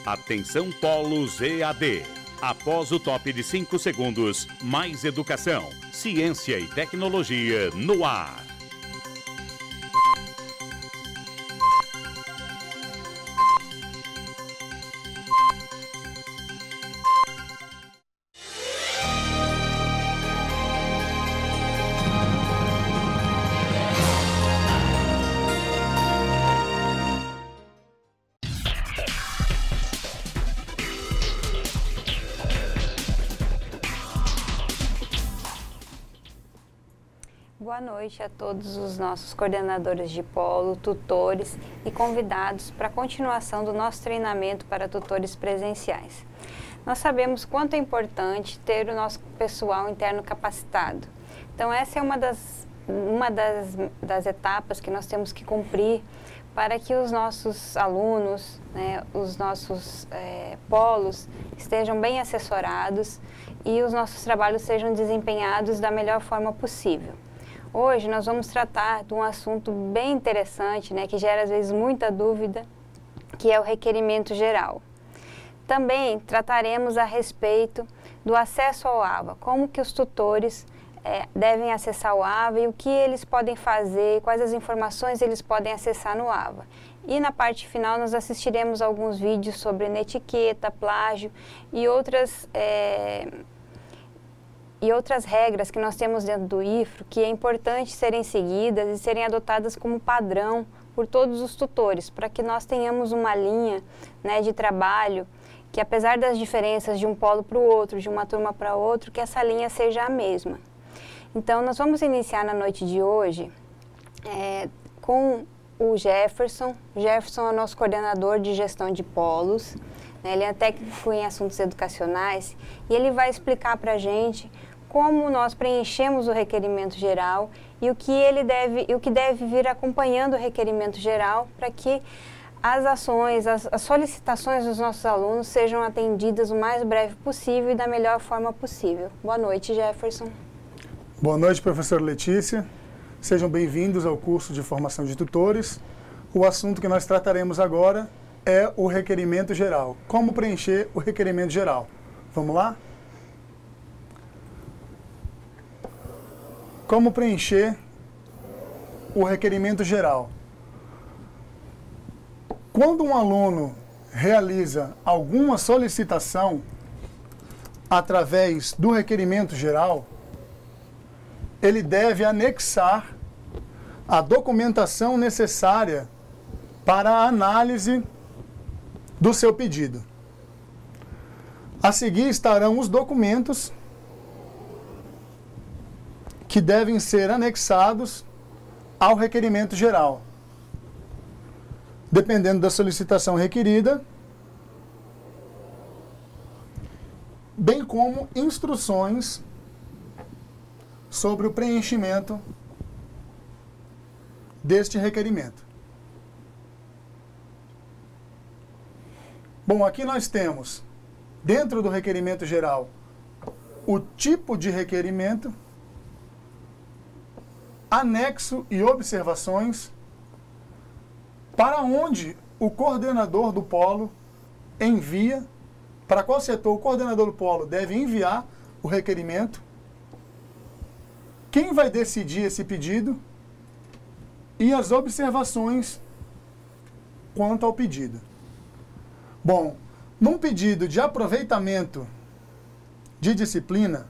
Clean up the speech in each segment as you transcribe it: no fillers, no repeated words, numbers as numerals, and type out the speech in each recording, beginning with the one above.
Atenção Polos EAD. Após o top de 5 segundos, mais educação, ciência e tecnologia no ar. Boa noite a todos os nossos coordenadores de polo, tutores e convidados para a continuação do nosso treinamento para tutores presenciais. Nós sabemos quanto é importante ter o nosso pessoal interno capacitado. Então essa é uma das etapas que nós temos que cumprir para que os nossos alunos, né, os nossos polos estejam bem assessorados e os nossos trabalhos sejam desempenhados da melhor forma possível. Hoje nós vamos tratar de um assunto bem interessante, né, que gera às vezes muita dúvida, que é o requerimento geral. Também trataremos a respeito do acesso ao AVA, como que os tutores devem acessar o AVA e o que eles podem fazer, quais as informações eles podem acessar no AVA. E na parte final nós assistiremos alguns vídeos sobre netiqueta, plágio e outras regras que nós temos dentro do IFRO, que é importante serem seguidas e serem adotadas como padrão por todos os tutores, para que nós tenhamos uma linha, né, de trabalho, que apesar das diferenças de um polo para o outro, de uma turma para outra, que essa linha seja a mesma. Então, nós vamos iniciar na noite de hoje com o Jefferson. O Jefferson é o nosso coordenador de gestão de polos, né, ele é técnico em assuntos educacionais e ele vai explicar para a gente como nós preenchemos o requerimento geral e o que deve vir acompanhando o requerimento geral para que as ações, as solicitações dos nossos alunos sejam atendidas o mais breve possível e da melhor forma possível. Boa noite, Jefferson. Boa noite, professora Letícia. Sejam bem-vindos ao curso de formação de tutores. O assunto que nós trataremos agora é o requerimento geral. Como preencher o requerimento geral? Vamos lá? Como preencher o requerimento geral? Quando um aluno realiza alguma solicitação através do requerimento geral, ele deve anexar a documentação necessária para a análise do seu pedido. A seguir estarão os documentos que devem ser anexados ao requerimento geral. Dependendo da solicitação requerida, bem como instruções sobre o preenchimento deste requerimento. Bom, aqui nós temos, dentro do requerimento geral, o tipo de requerimento, anexo e observações, para onde o coordenador do polo envia, para qual setor o coordenador do polo deve enviar o requerimento, quem vai decidir esse pedido e as observações quanto ao pedido. Bom, num pedido de aproveitamento de disciplina,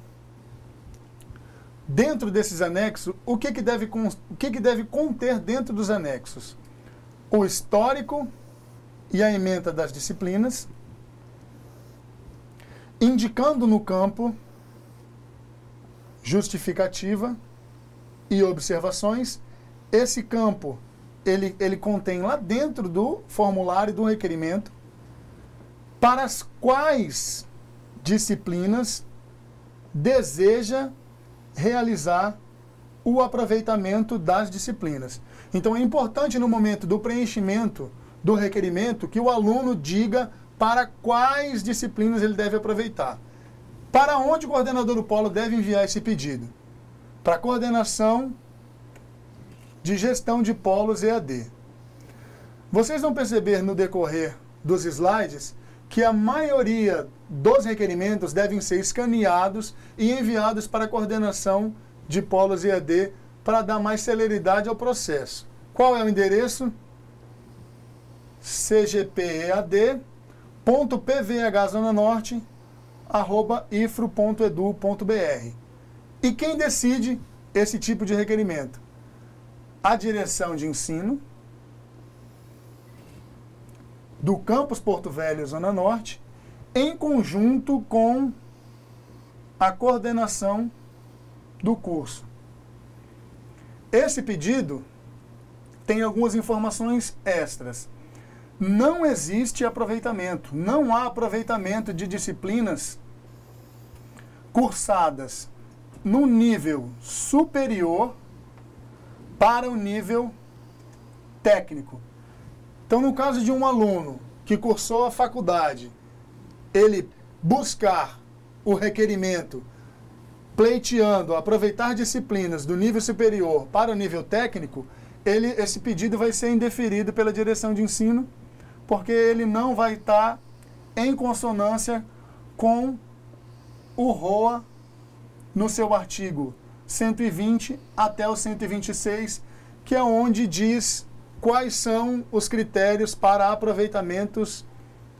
dentro desses anexos, o que deve conter dentro dos anexos? O histórico e a ementa das disciplinas, indicando no campo justificativa e observações. Esse campo, ele contém lá dentro do formulário do requerimento para as quais disciplinas deseja realizar o aproveitamento das disciplinas. Então é importante no momento do preenchimento do requerimento que o aluno diga para quais disciplinas ele deve aproveitar. Para onde o coordenador do polo deve enviar esse pedido? Para a coordenação de gestão de polos EAD. Vocês vão perceber no decorrer dos slides que a maioria dos requerimentos devem ser escaneados e enviados para a coordenação de polos EAD para dar mais celeridade ao processo. Qual é o endereço? cgpead.pvhzonanorte@ifro.edu.br. E quem decide esse tipo de requerimento? A direção de ensino do campus Porto Velho, Zona Norte, em conjunto com a coordenação do curso. Esse pedido tem algumas informações extras. Não existe aproveitamento, não há aproveitamento de disciplinas cursadas no nível superior para o nível técnico. Então, no caso de um aluno que cursou a faculdade, ele buscar o requerimento pleiteando aproveitar disciplinas do nível superior para o nível técnico, esse pedido vai ser indeferido pela direção de ensino, porque ele não vai estar em consonância com o ROA no seu artigo 120 até o 126, que é onde diz quais são os critérios para aproveitamentos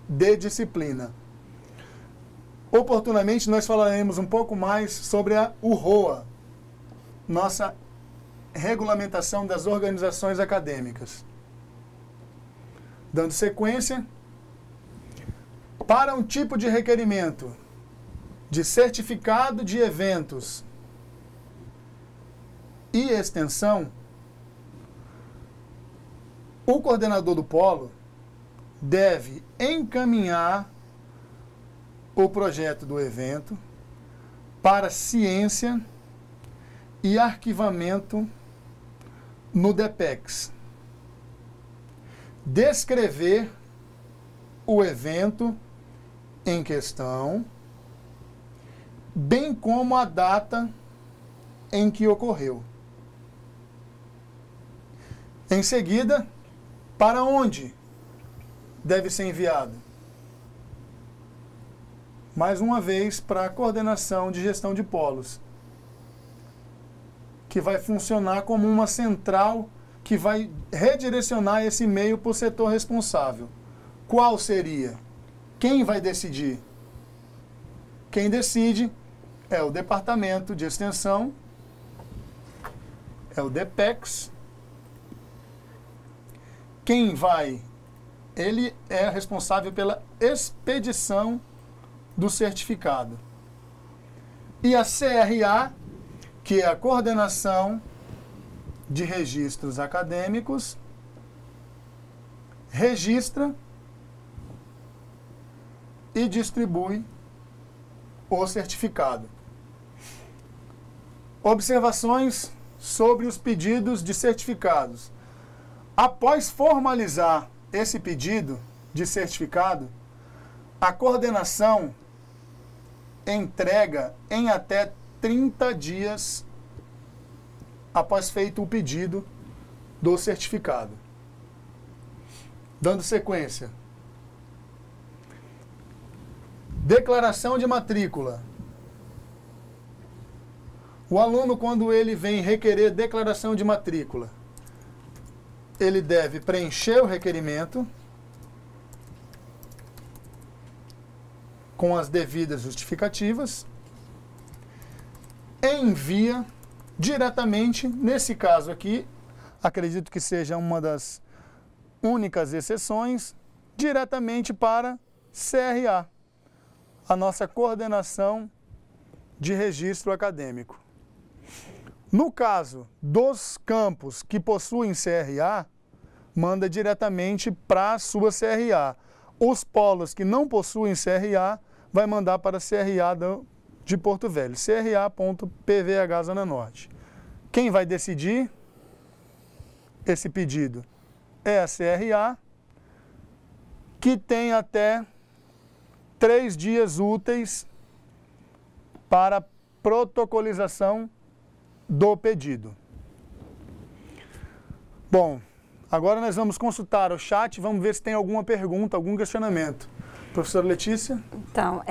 de disciplina. Oportunamente, nós falaremos um pouco mais sobre o ROA, nossa regulamentação das organizações acadêmicas. Dando sequência, para um tipo de requerimento de certificado de eventos e extensão, o coordenador do polo deve encaminhar o projeto do evento para ciência e arquivamento no DPEX. Descrever o evento em questão, bem como a data em que ocorreu. Em seguida, para onde deve ser enviado? Mais uma vez, para a coordenação de gestão de polos, que vai funcionar como uma central que vai redirecionar esse e-mail para o setor responsável. Qual seria? Quem vai decidir? Quem decide é o Departamento de Extensão, é o DPEX. Ele é responsável pela expedição do certificado. E a CRA, que é a Coordenação de Registros Acadêmicos, registra e distribui o certificado. Observações sobre os pedidos de certificados. Após formalizar esse pedido de certificado, a coordenação entrega em até 30 dias após feito o pedido do certificado. Dando sequência. Declaração de matrícula. O aluno, quando ele vem requerer declaração de matrícula, ele deve preencher o requerimento com as devidas justificativas, envia diretamente, nesse caso aqui, acredito que seja uma das únicas exceções, diretamente para CRA, a nossa coordenação de registro acadêmico. No caso dos campos que possuem CRA, manda diretamente para a sua CRA. Os polos que não possuem CRA, vai mandar para a CRA de Porto Velho, cra.pvh Zona Norte. Quem vai decidir esse pedido é a CRA, que tem até 3 dias úteis para protocolização do pedido. Bom, agora nós vamos consultar o chat, vamos ver se tem alguma pergunta, algum questionamento. Professora Letícia? Então,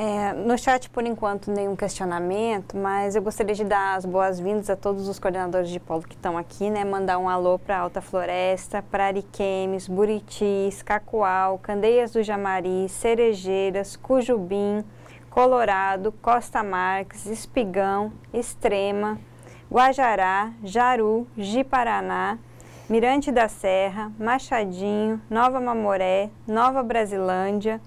no chat, por enquanto, nenhum questionamento, mas eu gostaria de dar as boas-vindas a todos os coordenadores de polo que estão aqui, né? Mandar um alô para Alta Floresta, para Ariquemes, Buritis, Cacoal, Candeias do Jamari, Cerejeiras, Cujubim, Colorado, Costa Marques, Espigão, Extrema, Guajará, Jaru, Ji-Paraná, Mirante da Serra, Machadinho, Nova Mamoré, Nova Brasilândia,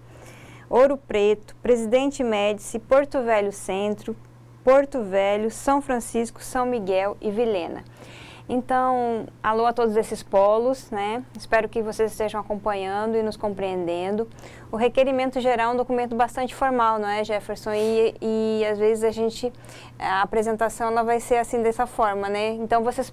Ouro Preto, Presidente Médici, Porto Velho Centro, Porto Velho, São Francisco, São Miguel e Vilhena. Então, alô a todos esses polos, né? Espero que vocês estejam acompanhando e nos compreendendo. O requerimento geral é um documento bastante formal, não é, Jefferson? E às vezes a apresentação ela vai ser assim, dessa forma, né? Então, vocês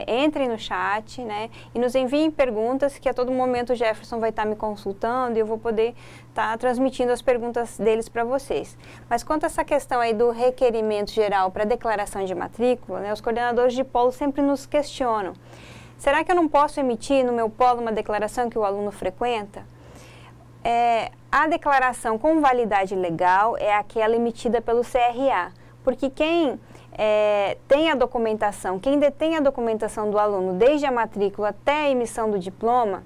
entrem no chat, né? E nos enviem perguntas que a todo momento o Jefferson vai estar me consultando e eu vou poder estar transmitindo as perguntas deles para vocês. Mas quanto a essa questão aí do requerimento geral para declaração de matrícula, né? Os coordenadores de polo sempre nos questionam. Será que eu não posso emitir no meu polo uma declaração que o aluno frequenta? A declaração com validade legal é aquela emitida pelo CRA, porque quem tem a documentação, quem detém a documentação do aluno desde a matrícula até a emissão do diploma,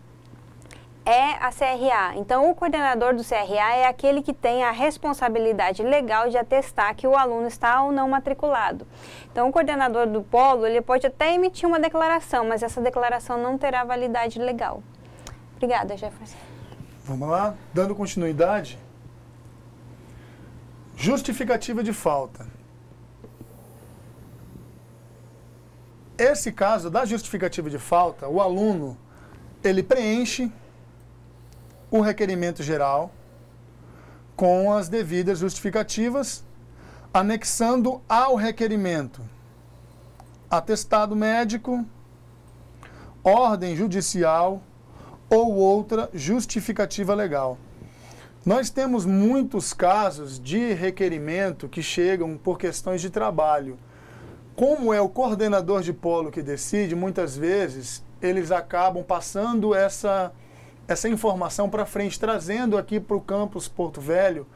é a CRA. Então, o coordenador do CRA é aquele que tem a responsabilidade legal de atestar que o aluno está ou não matriculado. Então, o coordenador do polo, ele pode até emitir uma declaração, mas essa declaração não terá validade legal. Obrigada, Jefferson. Vamos lá, dando continuidade. Justificativa de falta. Esse caso da justificativa de falta, o aluno, ele preenche o requerimento geral com as devidas justificativas, anexando ao requerimento atestado médico, ordem judicial ou outra justificativa legal. Nós temos muitos casos de requerimento que chegam por questões de trabalho. Como é o coordenador de polo que decide, muitas vezes eles acabam passando essa informação para frente, trazendo aqui para o campus Porto Velho.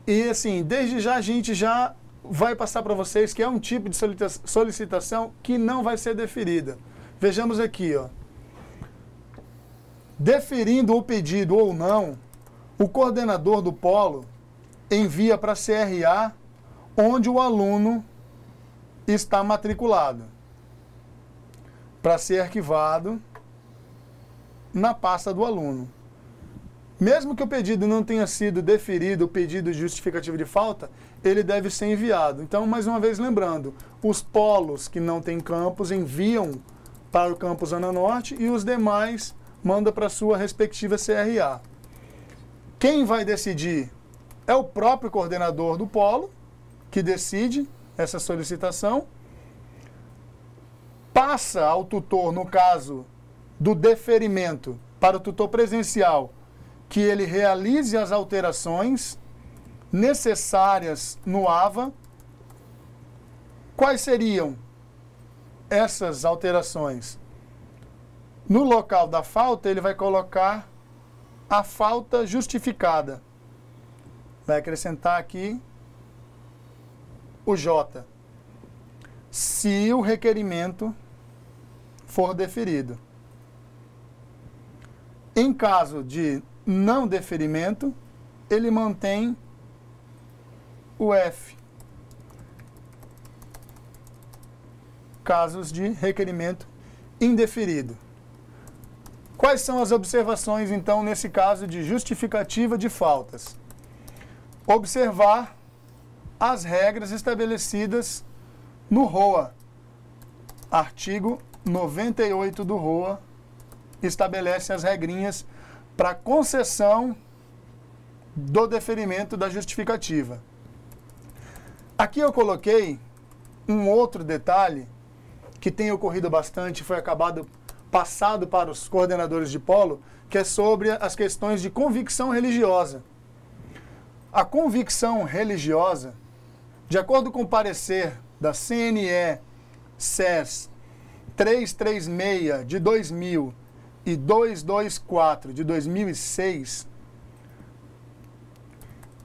E assim, desde já a gente já vai passar para vocês que é um tipo de solicitação que não vai ser deferida. Vejamos aqui, ó. Deferindo o pedido ou não, o coordenador do polo envia para a CRA onde o aluno está matriculado, para ser arquivado na pasta do aluno. Mesmo que o pedido não tenha sido deferido, o pedido justificativo de falta, ele deve ser enviado. Então, mais uma vez lembrando, os polos que não têm campus enviam para o campus Zona Norte e os demais manda para a sua respectiva CRA. Quem vai decidir é o próprio coordenador do polo, que decide essa solicitação, passa ao tutor, no caso do deferimento, para o tutor presencial, que ele realize as alterações necessárias no AVA. Quais seriam essas alterações? No local da falta, ele vai colocar a falta justificada. Vai acrescentar aqui o J. Se o requerimento for deferido. Em caso de não deferimento, ele mantém o F. Casos de requerimento indeferido. Quais são as observações, então, nesse caso de justificativa de faltas? Observar as regras estabelecidas no ROA. Artigo 98 do ROA estabelece as regrinhas para concessão do deferimento da justificativa. Aqui eu coloquei um outro detalhe que tem ocorrido bastante, foi passado para os coordenadores de polo, que é sobre as questões de convicção religiosa. A convicção religiosa, de acordo com o parecer da CNE-SES 336 de 2000 e 224 de 2006,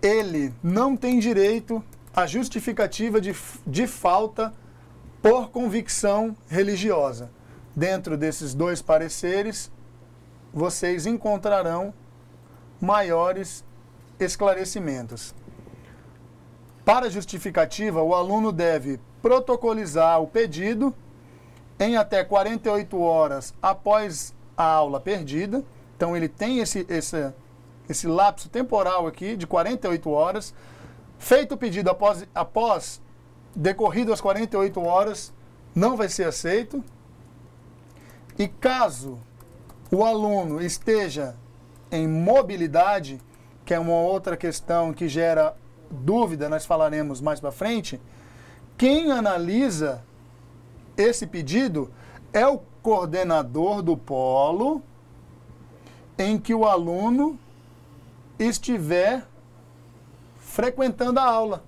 ele não tem direito à justificativa de falta por convicção religiosa. Dentro desses dois pareceres, vocês encontrarão maiores esclarecimentos. Para a justificativa, o aluno deve protocolizar o pedido em até 48 horas após a aula perdida. Então, ele tem esse lapso temporal aqui de 48 horas. Feito o pedido após decorrido as 48 horas, não vai ser aceito. E caso o aluno esteja em mobilidade, que é uma outra questão que gera dúvida, nós falaremos mais para frente, quem analisa esse pedido é o coordenador do polo em que o aluno estiver frequentando a aula.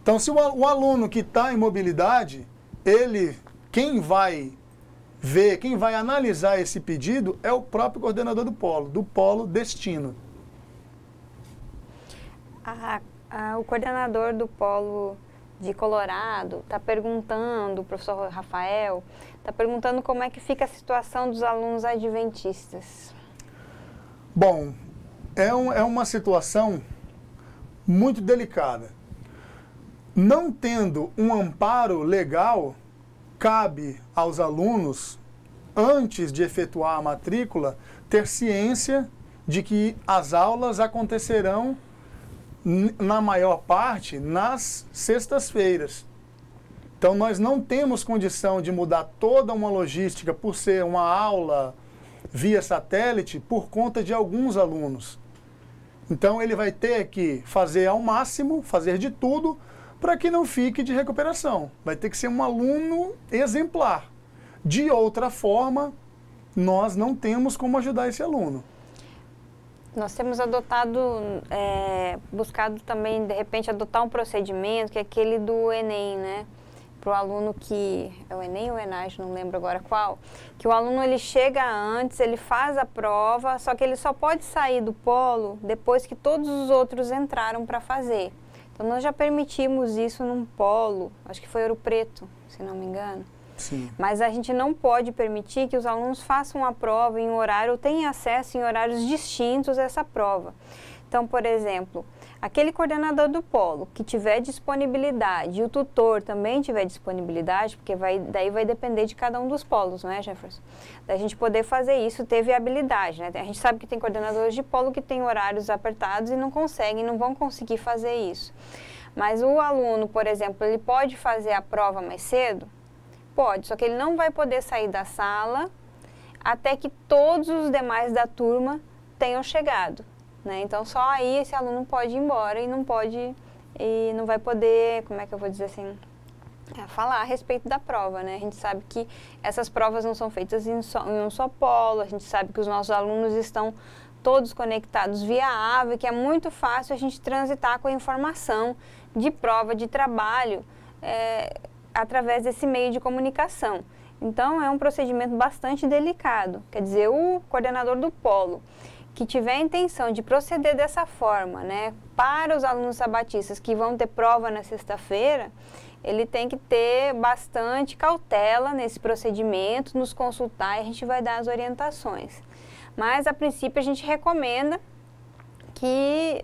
Então, se o aluno que está em mobilidade, quem vai ver, quem vai analisar esse pedido é o próprio coordenador do polo destino. O coordenador do polo de Colorado está perguntando, o professor Rafael, está perguntando como é que fica a situação dos alunos adventistas. Bom, é uma situação muito delicada. Não tendo um amparo legal, cabe aos alunos, antes de efetuar a matrícula, ter ciência de que as aulas acontecerão, na maior parte, nas sextas-feiras. Então, nós não temos condição de mudar toda uma logística por ser uma aula via satélite por conta de alguns alunos. Então, ele vai ter que fazer ao máximo, fazer de tudo, para que não fique de recuperação. Vai ter que ser um aluno exemplar. De outra forma, nós não temos como ajudar esse aluno. Nós temos buscado também, de repente, adotar um procedimento, que é aquele do Enem, né? Para o aluno que... É o Enem ou o ENAD, não lembro agora qual. Que o aluno, ele chega antes, ele faz a prova, só que ele só pode sair do polo depois que todos os outros entraram para fazer. Então, nós já permitimos isso num polo, acho que foi Ouro Preto, se não me engano. Sim. Mas a gente não pode permitir que os alunos façam a prova em horário ou tenham acesso em horários distintos a essa prova. Então, por exemplo, aquele coordenador do polo que tiver disponibilidade e o tutor também tiver disponibilidade, porque daí vai depender de cada um dos polos, não é, Jefferson? Da gente poder fazer isso, ter viabilidade, né? A gente sabe que tem coordenadores de polo que têm horários apertados e não vão conseguir fazer isso. Mas o aluno, por exemplo, ele pode fazer a prova mais cedo? Pode, só que ele não vai poder sair da sala até que todos os demais da turma tenham chegado, né? Então, só aí esse aluno pode ir embora e não vai poder, como é que eu vou dizer assim, falar a respeito da prova, né? A gente sabe que essas provas não são feitas em um só polo, a gente sabe que os nossos alunos estão todos conectados via AVE, que é muito fácil a gente transitar com a informação de prova, de trabalho, através desse meio de comunicação. Então, é um procedimento bastante delicado. Quer dizer, o coordenador do polo que tiver a intenção de proceder dessa forma, né, para os alunos sabatistas que vão ter prova na sexta-feira, ele tem que ter bastante cautela nesse procedimento, nos consultar e a gente vai dar as orientações. Mas, a princípio, a gente recomenda que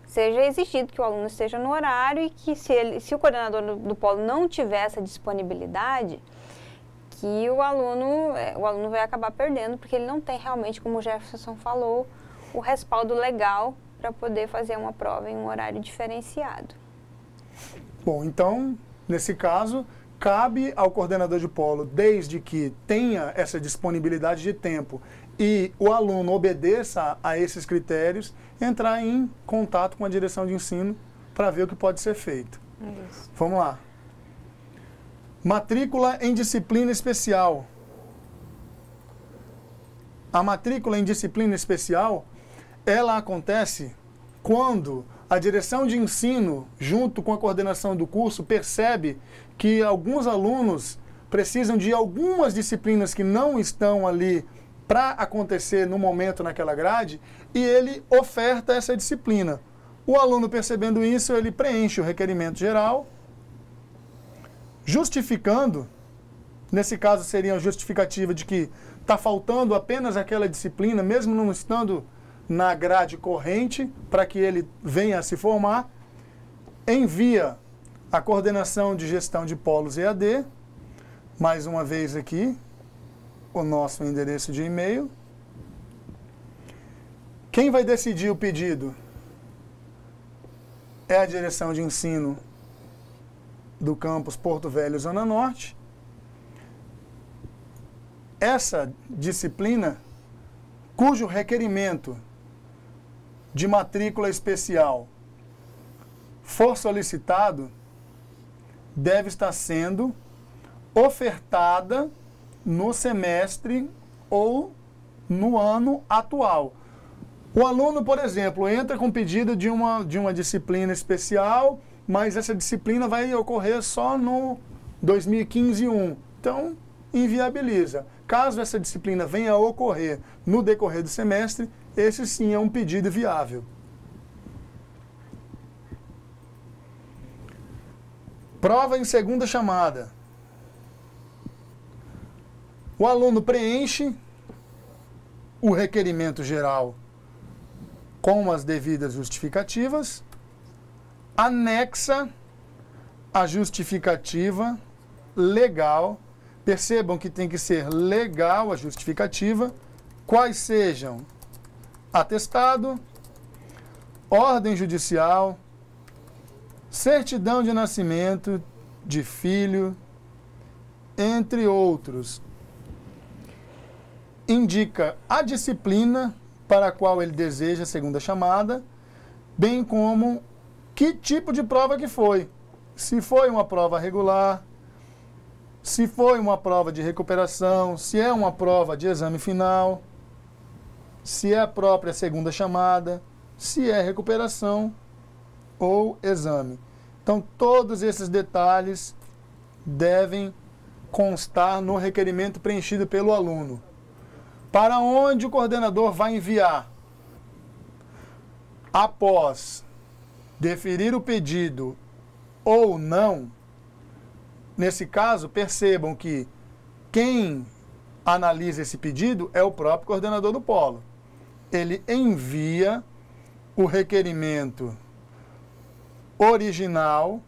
seja exigido que o aluno esteja no horário e que se o coordenador do polo não tiver essa disponibilidade, que o aluno vai acabar perdendo, porque ele não tem realmente, como o Jefferson falou, o respaldo legal para poder fazer uma prova em um horário diferenciado. Bom, então, nesse caso, cabe ao coordenador de polo, desde que tenha essa disponibilidade de tempo e o aluno obedeça a esses critérios, entrar em contato com a direção de ensino para ver o que pode ser feito. Isso. Vamos lá. Matrícula em disciplina especial. A matrícula em disciplina especial, ela acontece quando a direção de ensino, junto com a coordenação do curso, percebe que alguns alunos precisam de algumas disciplinas que não estão ali para acontecer no momento naquela grade, e ele oferta essa disciplina. O aluno, percebendo isso, ele preenche o requerimento geral, justificando, nesse caso seria a justificativa de que está faltando apenas aquela disciplina, mesmo não estando na grade corrente, para que ele venha a se formar, envia a coordenação de gestão de polos EAD, mais uma vez aqui, o nosso endereço de e-mail. Quem vai decidir o pedido é a direção de ensino do campus Porto Velho, Zona Norte. Essa disciplina, cujo requerimento de matrícula especial for solicitado, deve estar sendo ofertada no semestre ou no ano atual. O aluno, por exemplo, entra com pedido de uma disciplina especial, mas essa disciplina vai ocorrer só no 2015-1. Então, inviabiliza. Caso essa disciplina venha a ocorrer no decorrer do semestre, esse sim é um pedido viável. Prova em segunda chamada. O aluno preenche o requerimento geral com as devidas justificativas, anexa a justificativa legal. Percebam que tem que ser legal a justificativa, quais sejam atestado, ordem judicial, certidão de nascimento de filho, entre outros. Indica a disciplina para a qual ele deseja a segunda chamada, bem como que tipo de prova que foi. Se foi uma prova regular, se foi uma prova de recuperação, se é uma prova de exame final, se é a própria segunda chamada, se é recuperação ou exame. Então, todos esses detalhes devem constar no requerimento preenchido pelo aluno. Para onde o coordenador vai enviar? Após deferir o pedido ou não, nesse caso, percebam que quem analisa esse pedido é o próprio coordenador do polo. Ele envia o requerimento original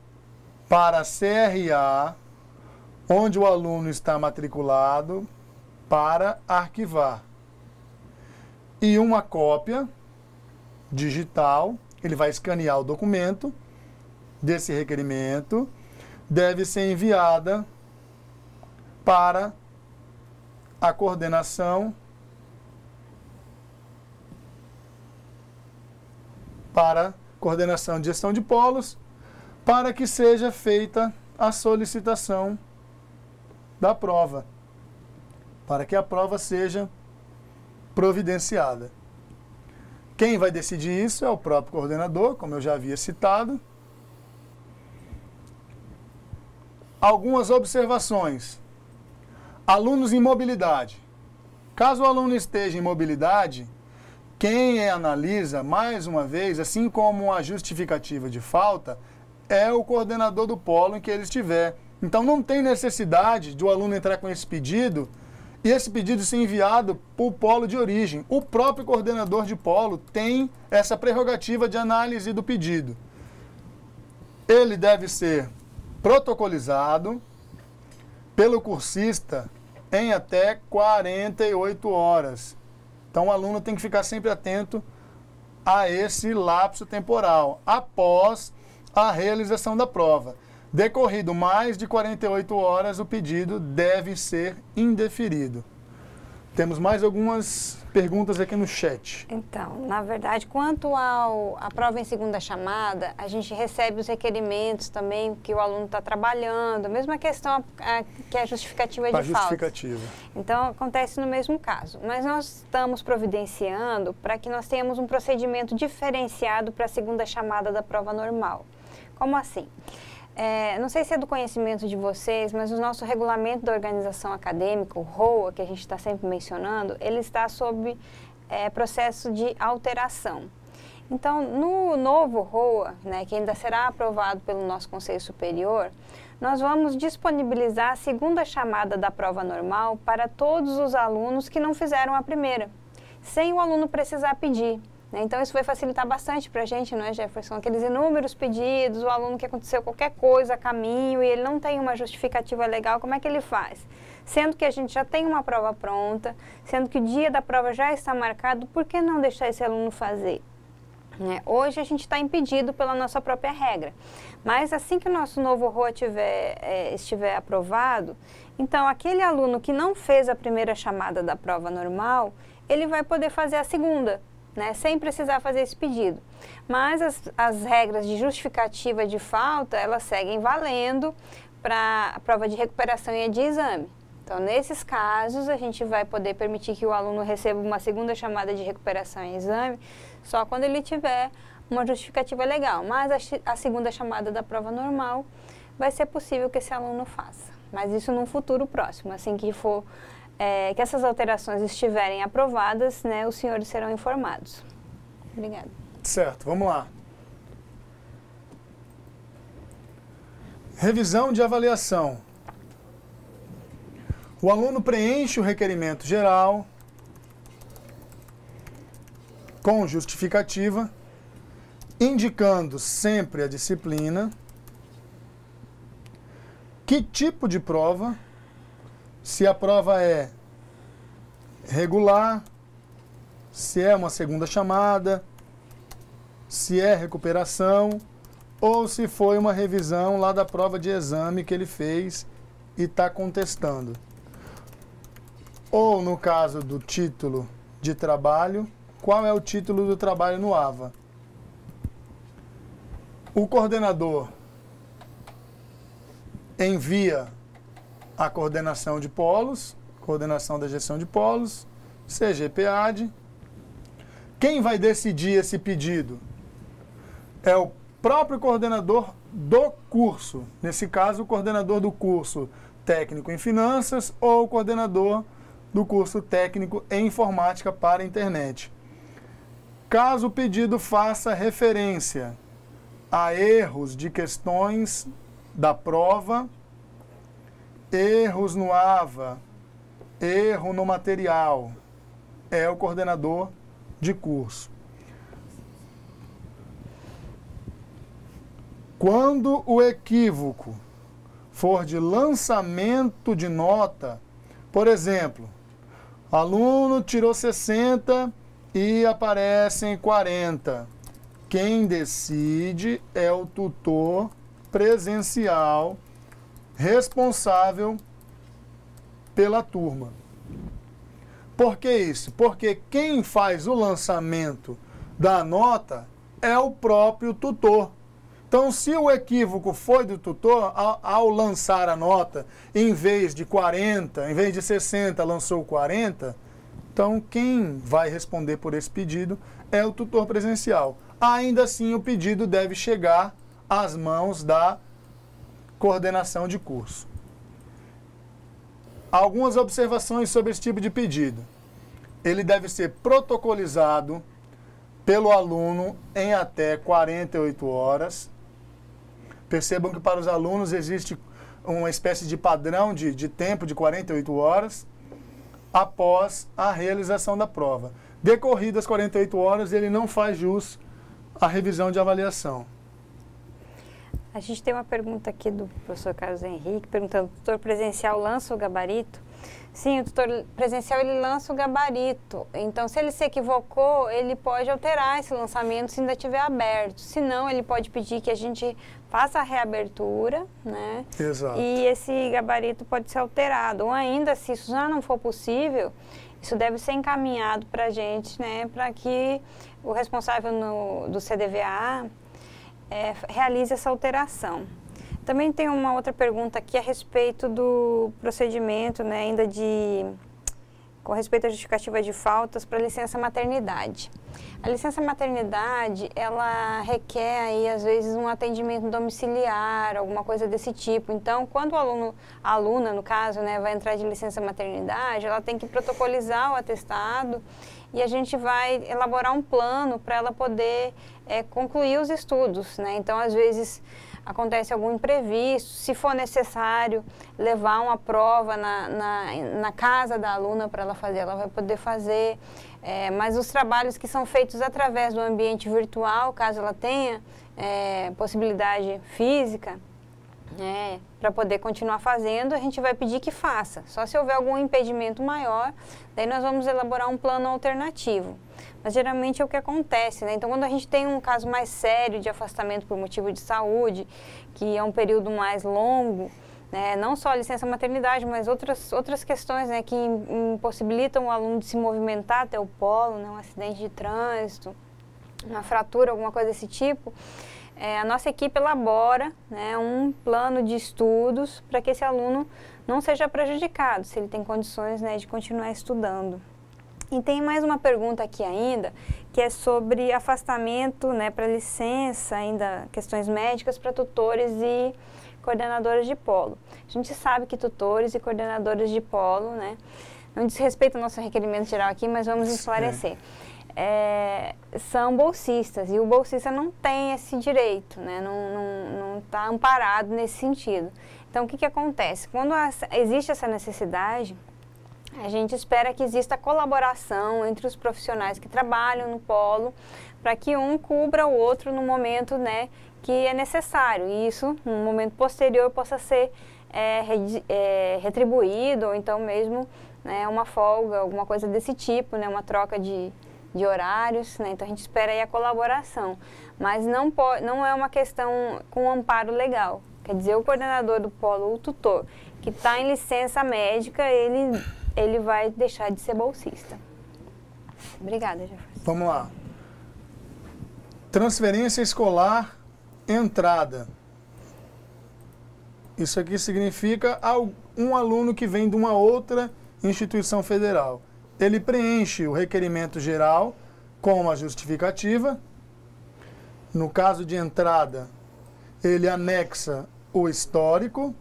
para a CRA, onde o aluno está matriculado, para arquivar. E uma cópia digital, ele vai escanear o documento desse requerimento, deve ser enviada para a coordenação, de gestão de polos, para que seja feita a solicitação da prova, para que a prova seja providenciada. Quem vai decidir isso é o próprio coordenador, como eu já havia citado. Algumas observações. Alunos em mobilidade. Caso o aluno esteja em mobilidade, quem analisa, mais uma vez, assim como a justificativa de falta, é o coordenador do polo em que ele estiver. Então não tem necessidade de o aluno entrar com esse pedido e esse pedido ser enviado para o polo de origem. O próprio coordenador de polo tem essa prerrogativa de análise do pedido. Ele deve ser protocolizado pelo cursista em até 48 horas. Então o aluno tem que ficar sempre atento a esse lapso temporal, após a realização da prova. Decorrido mais de 48 horas, o pedido deve ser indeferido. Temos mais algumas perguntas aqui no chat. Então, na verdade, quanto à prova em segunda chamada, a gente recebe os requerimentos também que o aluno está trabalhando, a mesma questão que a justificativa de falta. Justificativa. Então, acontece no mesmo caso. Mas nós estamos providenciando para que nós tenhamos um procedimento diferenciado para a segunda chamada da prova normal. Como assim? Não sei se é do conhecimento de vocês, mas o nosso regulamento da organização acadêmica, o ROA, que a gente está sempre mencionando, ele está sob processo de alteração. Então, no novo ROA, né, que ainda será aprovado pelo nosso Conselho Superior, nós vamos disponibilizar a segunda chamada da prova normal para todos os alunos que não fizeram a primeira, sem o aluno precisar pedir. Então, isso vai facilitar bastante para a gente, não é, Jefferson? Aqueles inúmeros pedidos, o aluno que aconteceu qualquer coisa a caminho e ele não tem uma justificativa legal, como é que ele faz? Sendo que a gente já tem uma prova pronta, sendo que o dia da prova já está marcado, por que não deixar esse aluno fazer? Hoje a gente está impedido pela nossa própria regra, mas assim que o nosso novo ROA estiver aprovado, então aquele aluno que não fez a primeira chamada da prova normal, ele vai poder fazer a segunda, né, sem precisar fazer esse pedido. Mas as regras de justificativa de falta, elas seguem valendo para a prova de recuperação e de exame. Então, nesses casos, a gente vai poder permitir que o aluno receba uma segunda chamada de recuperação e exame só quando ele tiver uma justificativa legal. Mas a segunda chamada da prova normal vai ser possível que esse aluno faça. Mas isso num futuro próximo, assim que for... que essas alterações estiverem aprovadas, né, os senhores serão informados. Obrigada. Certo, vamos lá. Revisão de avaliação. O aluno preenche o requerimento geral com justificativa, indicando sempre a disciplina, que tipo de prova, se a prova é regular, se é uma segunda chamada, se é recuperação ou se foi uma revisão lá da prova de exame que ele fez e está contestando. Ou no caso do título de trabalho, qual é o título do trabalho no AVA? O coordenador envia a coordenação de polos, coordenação da gestão de polos, CGPAD. Quem vai decidir esse pedido? É o próprio coordenador do curso. Nesse caso, o coordenador do curso técnico em finanças ou o coordenador do curso técnico em informática para a internet. Caso o pedido faça referência a erros de questões da prova, erros no AVA, erro no material, é o coordenador de curso. Quando o equívoco for de lançamento de nota, por exemplo, aluno tirou 60 e aparecem 40. Quem decide é o tutor presencial responsável pela turma. Por que isso? Porque quem faz o lançamento da nota é o próprio tutor. Então, se o equívoco foi do tutor, ao lançar a nota, em vez de 40, em vez de 60, lançou 40, então quem vai responder por esse pedido é o tutor presencial. Ainda assim, o pedido deve chegar às mãos da coordenação de curso. Algumas observações sobre esse tipo de pedido. Ele deve ser protocolizado pelo aluno em até 48 horas. Percebam que para os alunos existe uma espécie de padrão de tempo de 48 horas após a realização da prova. Decorridas 48 horas, ele não faz jus à revisão de avaliação. A gente tem uma pergunta aqui do professor Carlos Henrique, perguntando, o tutor presencial lança o gabarito? Sim, o tutor presencial ele lança o gabarito. Então, se ele se equivocou, ele pode alterar esse lançamento se ainda estiver aberto. Se não, ele pode pedir que a gente faça a reabertura, né? Exato. E esse gabarito pode ser alterado. Ou ainda, se isso já não for possível, isso deve ser encaminhado para a gente, né? Para que o responsável do CDVA realize essa alteração. Também tem uma outra pergunta aqui a respeito do procedimento, né, ainda com respeito à justificativa de faltas para licença maternidade. A licença maternidade, ela requer aí, às vezes, um atendimento domiciliar, alguma coisa desse tipo. Então, quando a aluna, no caso, né, vai entrar de licença maternidade, ela tem que protocolizar o atestado e a gente vai elaborar um plano para ela poder concluir os estudos, né? Então, às vezes, acontece algum imprevisto, se for necessário levar uma prova na casa da aluna para ela fazer, ela vai poder fazer. Mas os trabalhos que são feitos através do ambiente virtual, caso ela tenha possibilidade física, para poder continuar fazendo, a gente vai pedir que faça. Só se houver algum impedimento maior, daí nós vamos elaborar um plano alternativo. Mas geralmente é o que acontece, né? Então, quando a gente tem um caso mais sério de afastamento por motivo de saúde, que é um período mais longo, né? Não só a licença maternidade, mas outras questões, né, que impossibilitam o aluno de se movimentar até o polo, né? Um acidente de trânsito, uma fratura, alguma coisa desse tipo, a nossa equipe elabora, né, um plano de estudos para que esse aluno não seja prejudicado, se ele tem condições, né, de continuar estudando. E tem mais uma pergunta aqui ainda, que é sobre afastamento, né, para licença, ainda questões médicas para tutores e coordenadores de polo. A gente sabe que tutores e coordenadores de polo, né, não diz respeito ao nosso requerimento geral aqui, mas vamos esclarecer. São bolsistas e o bolsista não tem esse direito, né, não está amparado nesse sentido. Então, o que acontece? Quando existe essa necessidade, a gente espera que exista colaboração entre os profissionais que trabalham no polo para que um cubra o outro no momento, né, que é necessário. E isso, no momento posterior, possa ser retribuído ou então mesmo, né, uma folga, alguma coisa desse tipo, né, uma troca de horários, né? Então a gente espera aí a colaboração. Mas não é uma questão com amparo legal. Quer dizer, o coordenador do polo, o tutor, que está em licença médica, ele vai deixar de ser bolsista. Obrigada, Jefferson. Vamos lá. Transferência escolar, entrada. Isso aqui significa um aluno que vem de uma outra instituição federal. Ele preenche o requerimento geral com a justificativa. No caso de entrada, ele anexa o histórico,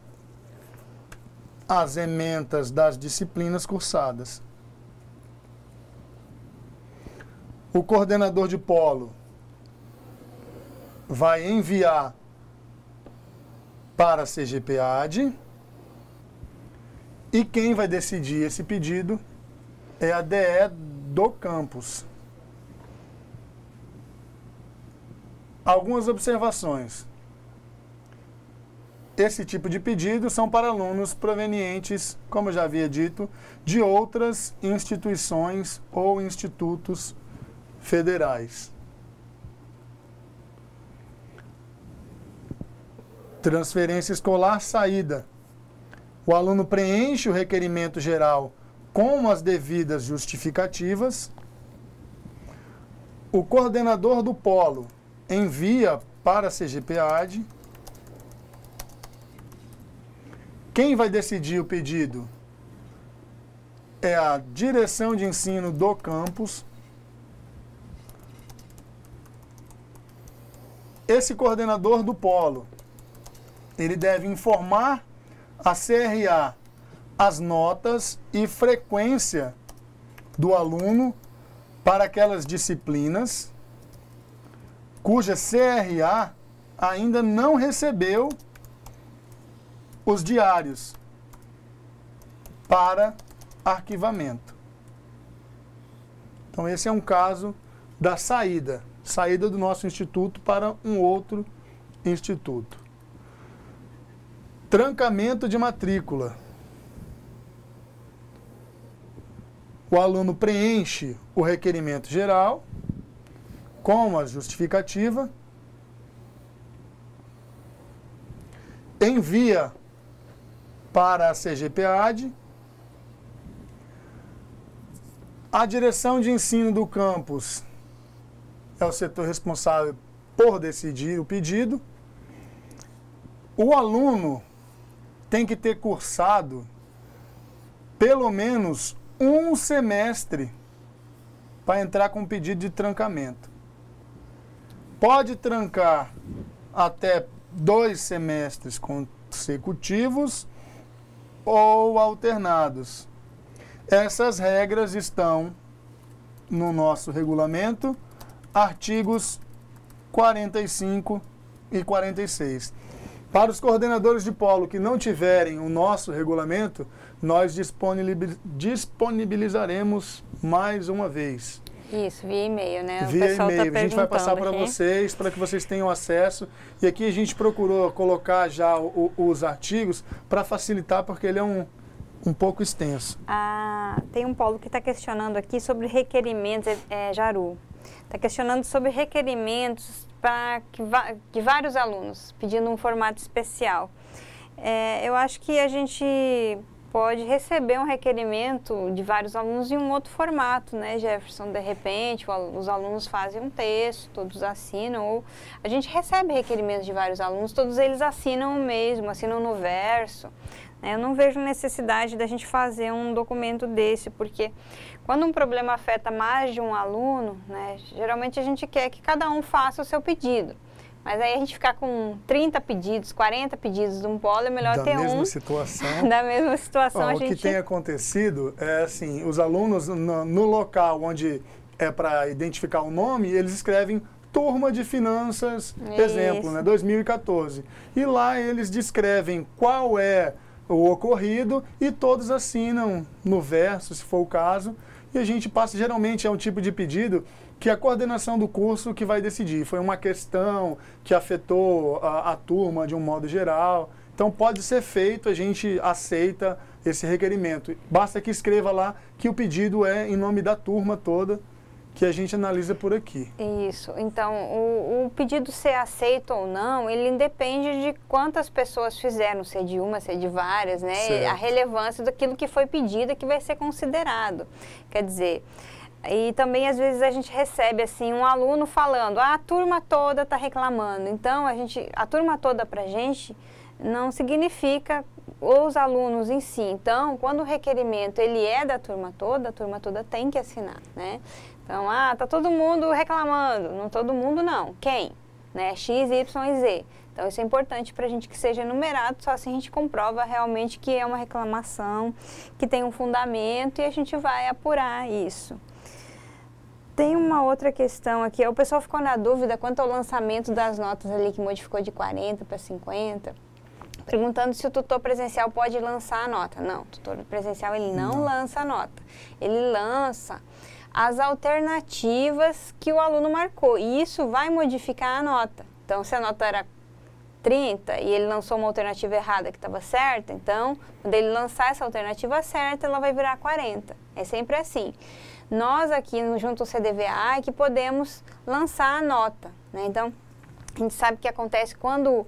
as ementas das disciplinas cursadas. O coordenador de polo vai enviar para a CGPAD e quem vai decidir esse pedido é a DE do campus. Algumas observações. Esse tipo de pedido são para alunos provenientes, como eu já havia dito, de outras instituições ou institutos federais. Transferência escolar, saída. O aluno preenche o requerimento geral com as devidas justificativas. O coordenador do polo envia para a CGPAD. Quem vai decidir o pedido é a direção de ensino do campus. Esse coordenador do polo, ele deve informar a CRA as notas e frequência do aluno para aquelas disciplinas cuja CRA ainda não recebeu os diários para arquivamento. Então, esse é um caso da saída do nosso instituto para um outro instituto. Trancamento de matrícula. O aluno preenche o requerimento geral com a justificativa, envia para a CGPAD, a direção de ensino do campus é o setor responsável por decidir o pedido. O aluno tem que ter cursado pelo menos um semestre para entrar com pedido de trancamento. Pode trancar até 2 semestres consecutivos ou alternados. Essas regras estão no nosso regulamento, artigos 45 e 46. Para os coordenadores de polo que não tiverem o nosso regulamento, nós disponibilizaremos mais uma vez. Isso, via e-mail, né? Via e-mail. A gente vai passar para vocês, para que vocês tenham acesso. E aqui a gente procurou colocar já os artigos para facilitar, porque ele é um pouco extenso. Tem um polo que está questionando aqui sobre requerimentos, Jaru. Está questionando sobre requerimentos de vários alunos, pedindo um formato especial. Eu acho que a gente pode receber um requerimento de vários alunos em um outro formato, né, Jefferson? De repente, os alunos fazem um texto, todos assinam, ou a gente recebe requerimentos de vários alunos, todos eles assinam o mesmo, assinam no verso. Eu não vejo necessidade da gente fazer um documento desse, porque quando um problema afeta mais de um aluno, né, geralmente a gente quer que cada um faça o seu pedido. Mas aí a gente ficar com 30 pedidos, 40 pedidos de um polo, é melhor ter um... Da mesma situação. Da mesma situação, a gente... O que tem acontecido é assim, os alunos no local onde é para identificar o nome, eles escrevem Turma de Finanças, exemplo, né, 2014. E lá eles descrevem qual é o ocorrido e todos assinam no verso, se for o caso. E a gente passa, geralmente é um tipo de pedido que a coordenação do curso que vai decidir. Foi uma questão que afetou a turma de um modo geral. Então pode ser feito, a gente aceita esse requerimento. Basta que escreva lá que o pedido é em nome da turma toda, que a gente analisa por aqui. Isso. Então, o pedido ser aceito ou não, ele depende de quantas pessoas fizeram, se é de uma, se é de várias, né? Certo. A relevância daquilo que foi pedido é que vai ser considerado. Quer dizer... E também, às vezes, a gente recebe, assim, um aluno falando, a turma toda está reclamando. Então, a turma toda para a gente não significa os alunos em si. Então, quando o requerimento ele é da turma toda, a turma toda tem que assinar, né? Então, tá todo mundo reclamando. Não todo mundo, não. Quem? Né? X, Y e Z. Então, isso é importante para a gente que seja enumerado, só assim a gente comprova realmente que é uma reclamação, que tem um fundamento e a gente vai apurar isso. Tem uma outra questão aqui, o pessoal ficou na dúvida quanto ao lançamento das notas ali que modificou de 40 para 50, perguntando se o tutor presencial pode lançar a nota. Não, o tutor presencial ele não lança a nota, ele lança as alternativas que o aluno marcou e isso vai modificar a nota. Então, se a nota era 30 e ele lançou uma alternativa errada que estava certa, então, quando ele lançar essa alternativa certa, ela vai virar 40. É sempre assim. Nós aqui junto ao CDVA é que podemos lançar a nota, né? Então, a gente sabe que acontece quando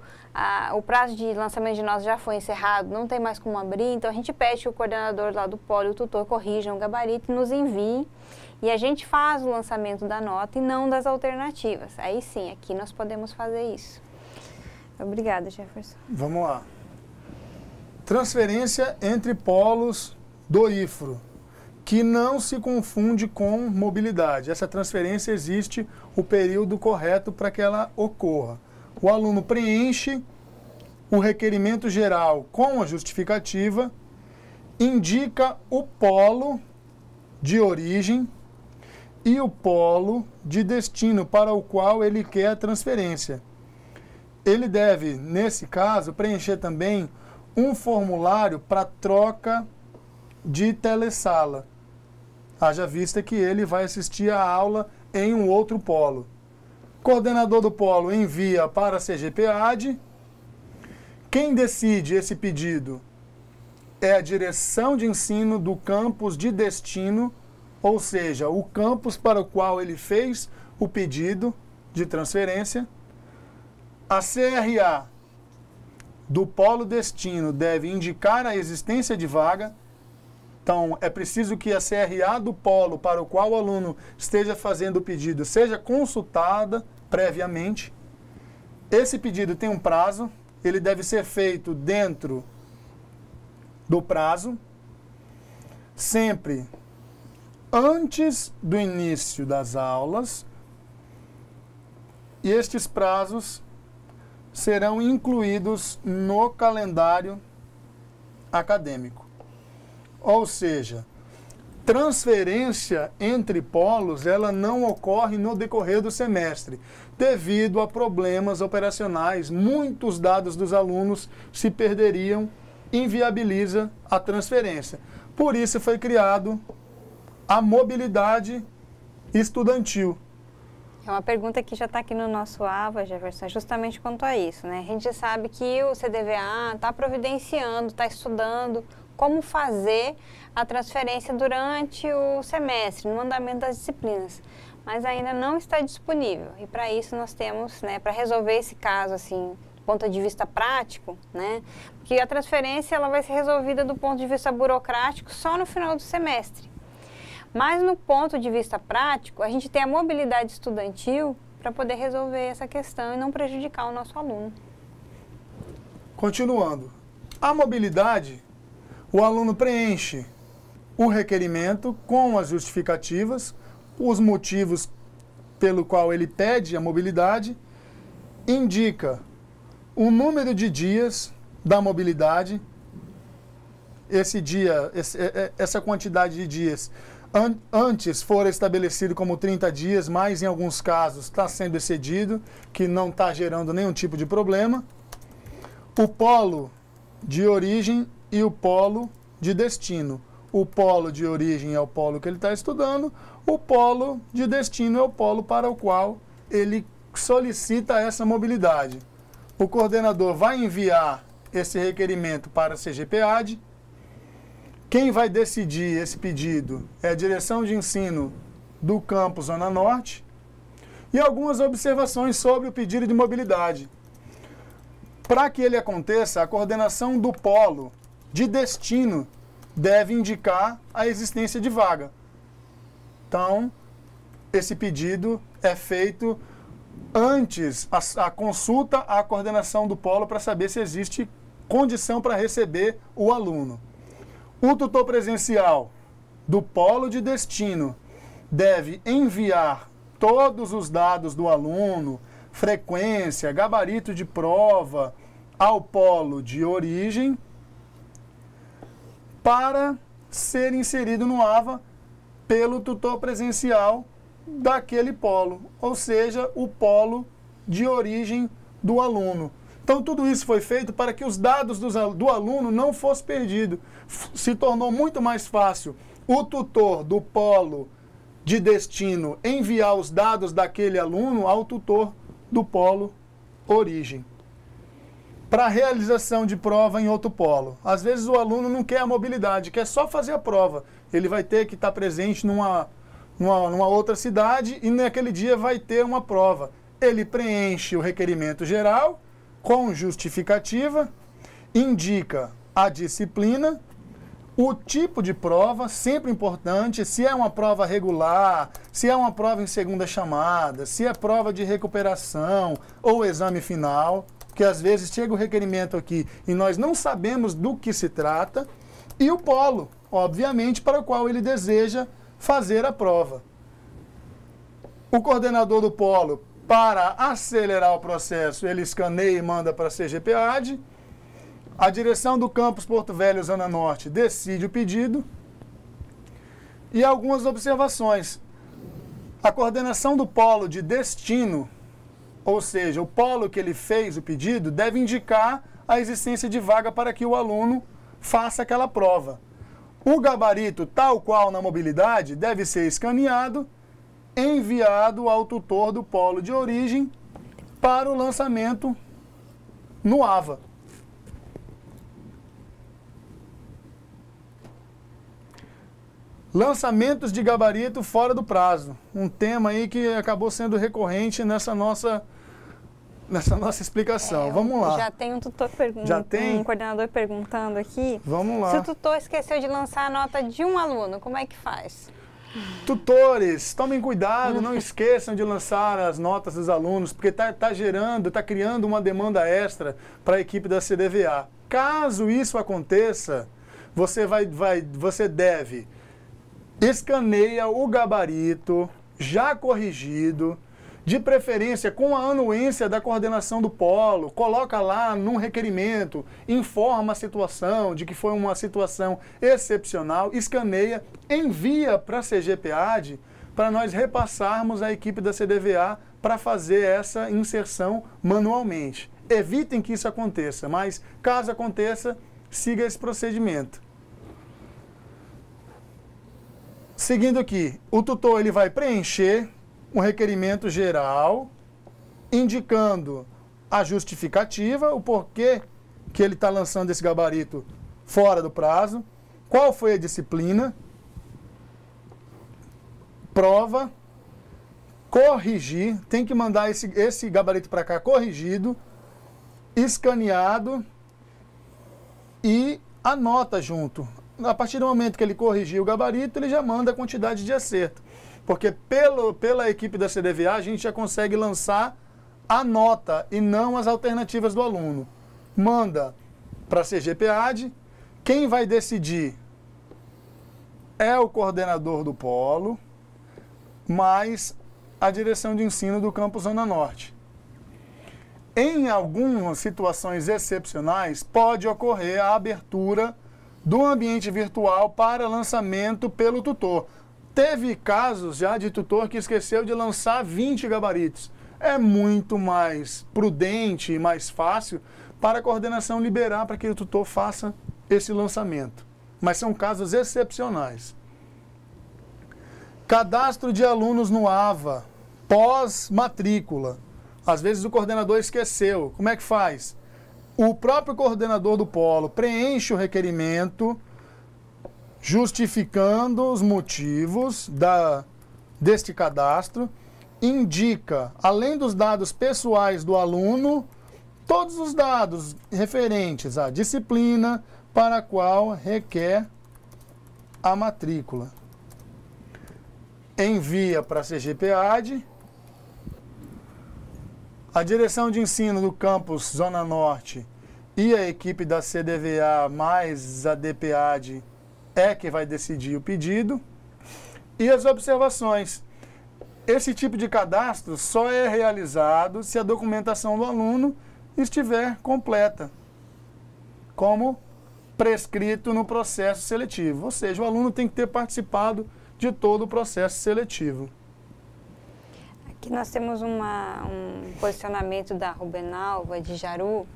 o prazo de lançamento de nota já foi encerrado, não tem mais como abrir, então a gente pede que o coordenador lá do polo e o tutor corrijam o gabarito e nos enviem, e a gente faz o lançamento da nota e não das alternativas. Aí sim, aqui nós podemos fazer isso. Obrigada, Jefferson. Vamos lá. Transferência entre polos do IFRO, que não se confunde com mobilidade. Essa transferência existe o período correto para que ela ocorra. O aluno preenche o requerimento geral com a justificativa, indica o polo de origem e o polo de destino para o qual ele quer a transferência. Ele deve, nesse caso, preencher também um formulário para troca de telesala. Haja vista que ele vai assistir a aula em um outro polo. Coordenador do polo envia para a CGPAD. Quem decide esse pedido é a direção de ensino do campus de destino, ou seja, o campus para o qual ele fez o pedido de transferência. A CRA do polo destino deve indicar a existência de vaga. Então, é preciso que a CRA do polo para o qual o aluno esteja fazendo o pedido seja consultada previamente. Esse pedido tem um prazo, ele deve ser feito dentro do prazo. Sempre antes do início das aulas, e estes prazos serão incluídos no calendário acadêmico. Ou seja, transferência entre polos, ela não ocorre no decorrer do semestre, devido a problemas operacionais. Muitos dados dos alunos se perderiam, inviabiliza a transferência. Por isso foi criado a mobilidade estudantil. É uma pergunta que já está aqui no nosso AVA, Jefferson, justamente quanto a isso, né? A gente sabe que o CDVA está providenciando, está estudando como fazer a transferência durante o semestre, no andamento das disciplinas, mas ainda não está disponível. E para isso nós temos, né, para resolver esse caso, assim, do ponto de vista prático, né, que a transferência ela vai ser resolvida do ponto de vista burocrático só no final do semestre. Mas no ponto de vista prático, a gente tem a mobilidade estudantil para poder resolver essa questão e não prejudicar o nosso aluno. Continuando, a mobilidade, o aluno preenche o requerimento com as justificativas, os motivos pelo qual ele pede a mobilidade, indica o número de dias da mobilidade, essa quantidade de dias antes fora estabelecido como 30 dias, mas em alguns casos está sendo excedido, que não está gerando nenhum tipo de problema. O polo de origem e o polo de destino. O polo de origem é o polo que ele está estudando, o polo de destino é o polo para o qual ele solicita essa mobilidade. O coordenador vai enviar esse requerimento para a CGPAD. Quem vai decidir esse pedido é a direção de ensino do campus Zona Norte. E algumas observações sobre o pedido de mobilidade. Para que ele aconteça, a coordenação do polo de destino deve indicar a existência de vaga. Então, esse pedido é feito antes, a consulta à coordenação do polo para saber se existe condição para receber o aluno. O tutor presencial do polo de destino deve enviar todos os dados do aluno, frequência, gabarito de prova, ao polo de origem para ser inserido no AVA pelo tutor presencial daquele polo, ou seja, o polo de origem do aluno. Então, tudo isso foi feito para que os dados do aluno não fossem perdidos. Se tornou muito mais fácil o tutor do polo de destino enviar os dados daquele aluno ao tutor do polo origem. Para a realização de prova em outro polo. Às vezes o aluno não quer a mobilidade, quer só fazer a prova. Ele vai ter que estar presente numa outra cidade e naquele dia vai ter uma prova. Ele preenche o requerimento geral com justificativa, indica a disciplina, o tipo de prova, sempre importante, se é uma prova regular, se é uma prova em segunda chamada, se é prova de recuperação ou exame final, porque às vezes chega o requerimento aqui e nós não sabemos do que se trata, e o polo, obviamente, para o qual ele deseja fazer a prova. O coordenador do polo, para acelerar o processo, ele escaneia e manda para a CGPAD. A direção do campus Porto Velho, Zona Norte, decide o pedido. E algumas observações. A coordenação do polo de destino, ou seja, o polo que ele fez o pedido, deve indicar a existência de vaga para que o aluno faça aquela prova. O gabarito, tal qual na mobilidade, deve ser escaneado, enviado ao tutor do polo de origem para o lançamento no AVA. Lançamentos de gabarito fora do prazo. Um tema aí que acabou sendo recorrente nessa nossa explicação. Vamos lá. Já tem um tutor perguntando, um coordenador perguntando aqui. Vamos lá. Se o tutor esqueceu de lançar a nota de um aluno, como é que faz? Tutores, tomem cuidado, não esqueçam de lançar as notas dos alunos, porque está criando uma demanda extra para a equipe da CDVA. Caso isso aconteça, você deve escaneia o gabarito já corrigido, de preferência com a anuência da coordenação do polo, coloca lá num requerimento, informa a situação de que foi uma situação excepcional, escaneia, envia para a CGPAD para nós repassarmos à equipe da CDVA para fazer essa inserção manualmente. Evitem que isso aconteça, mas caso aconteça, siga esse procedimento. Seguindo aqui, o tutor ele vai preencher um requerimento geral, indicando a justificativa, o porquê que ele está lançando esse gabarito fora do prazo, qual foi a disciplina, prova, corrigir, tem que mandar esse gabarito para cá corrigido, escaneado e a nota junto. A partir do momento que ele corrigir o gabarito, ele já manda a quantidade de acerto. Porque pela equipe da CDVA, a gente já consegue lançar a nota e não as alternativas do aluno. Manda para a CGPAD, quem vai decidir é o coordenador do polo, mais a direção de ensino do campus Zona Norte. Em algumas situações excepcionais, pode ocorrer a abertura do ambiente virtual para lançamento pelo tutor. Teve casos já de tutor que esqueceu de lançar 20 gabaritos. É muito mais prudente e mais fácil para a coordenação liberar para que o tutor faça esse lançamento. Mas são casos excepcionais. Cadastro de alunos no AVA, pós-matrícula. Às vezes o coordenador esqueceu. Como é que faz? O próprio coordenador do polo preenche o requerimento, justificando os motivos deste cadastro, indica, além dos dados pessoais do aluno, todos os dados referentes à disciplina para a qual requer a matrícula. Envia para a CGPAD, a direção de ensino do campus Zona Norte e a equipe da CDVA mais a DPAD é que vai decidir o pedido. E as observações. Esse tipo de cadastro só é realizado se a documentação do aluno estiver completa, como prescrito no processo seletivo. Ou seja, o aluno tem que ter participado de todo o processo seletivo. Aqui nós temos um posicionamento da Rubenalva de Jaru,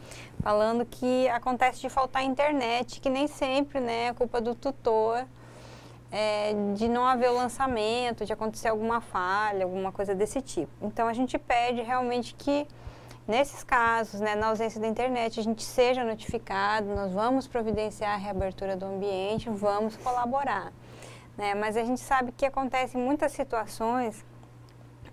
falando que acontece de faltar internet, que nem sempre, né, é culpa do tutor, de não haver o lançamento, de acontecer alguma falha, alguma coisa desse tipo. Então a gente pede realmente que, nesses casos, né, na ausência da internet, a gente seja notificado, nós vamos providenciar a reabertura do ambiente, vamos colaborar, né? Mas a gente sabe que acontecem muitas situações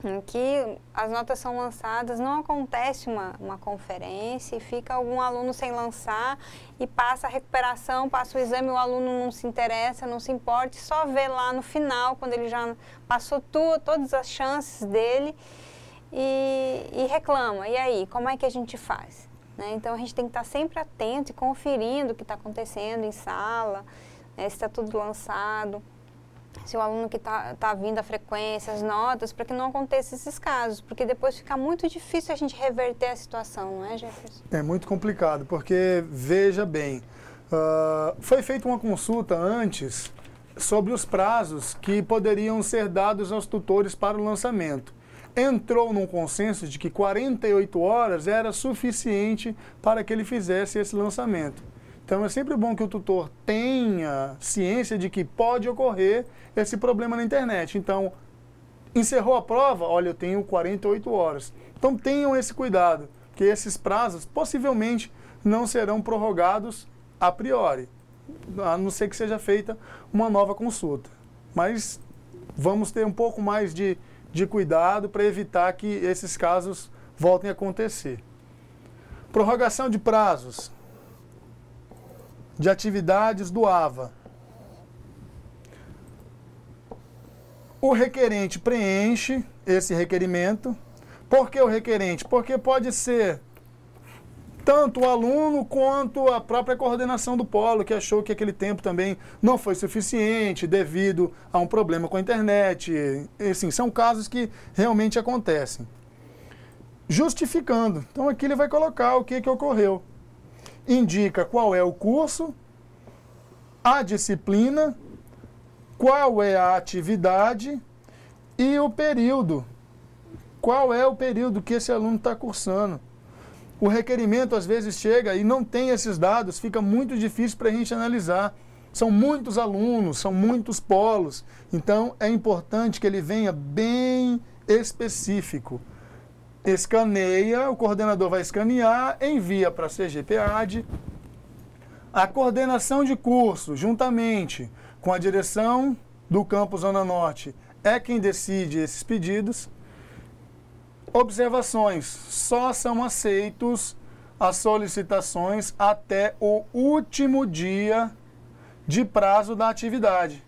em que as notas são lançadas, não acontece uma conferência e fica algum aluno sem lançar e passa a recuperação, passa o exame, o aluno não se interessa, não se importa, e só vê lá no final, quando ele já passou todas as chances dele e reclama. E aí, como é que a gente faz? Né? Então a gente tem que estar sempre atento e conferindo o que está acontecendo em sala, né, se está tudo lançado, se o aluno que está vindo a frequência, as notas, para que não aconteça esses casos, porque depois fica muito difícil a gente reverter a situação, não é, Jefferson? É muito complicado, porque, veja bem, foi feita uma consulta antes sobre os prazos que poderiam ser dados aos tutores para o lançamento. Entrou num consenso de que 48 horas era suficiente para que ele fizesse esse lançamento. Então, é sempre bom que o tutor tenha ciência de que pode ocorrer esse problema na internet. Então, encerrou a prova, olha, eu tenho 48 horas. Então, tenham esse cuidado, que esses prazos possivelmente não serão prorrogados a priori, a não ser que seja feita uma nova consulta. Mas vamos ter um pouco mais de cuidado para evitar que esses casos voltem a acontecer. Prorrogação de prazos de atividades do AVA. O requerente preenche esse requerimento. Por que o requerente? Porque pode ser tanto o aluno quanto a própria coordenação do polo, que achou que aquele tempo também não foi suficiente devido a um problema com a internet. E, assim, são casos que realmente acontecem. Justificando. Então aqui ele vai colocar o que ocorreu. Indica qual é o curso, a disciplina, qual é a atividade e o período. Qual é o período que esse aluno está cursando. O requerimento às vezes chega e não tem esses dados, fica muito difícil para a gente analisar. São muitos alunos, são muitos polos, então é importante que ele venha bem específico. Escaneia, o coordenador vai escanear, envia para a CGPAD. A coordenação de curso, juntamente com a direção do Campus Zona Norte, é quem decide esses pedidos. Observações: só são aceitos as solicitações até o último dia de prazo da atividade.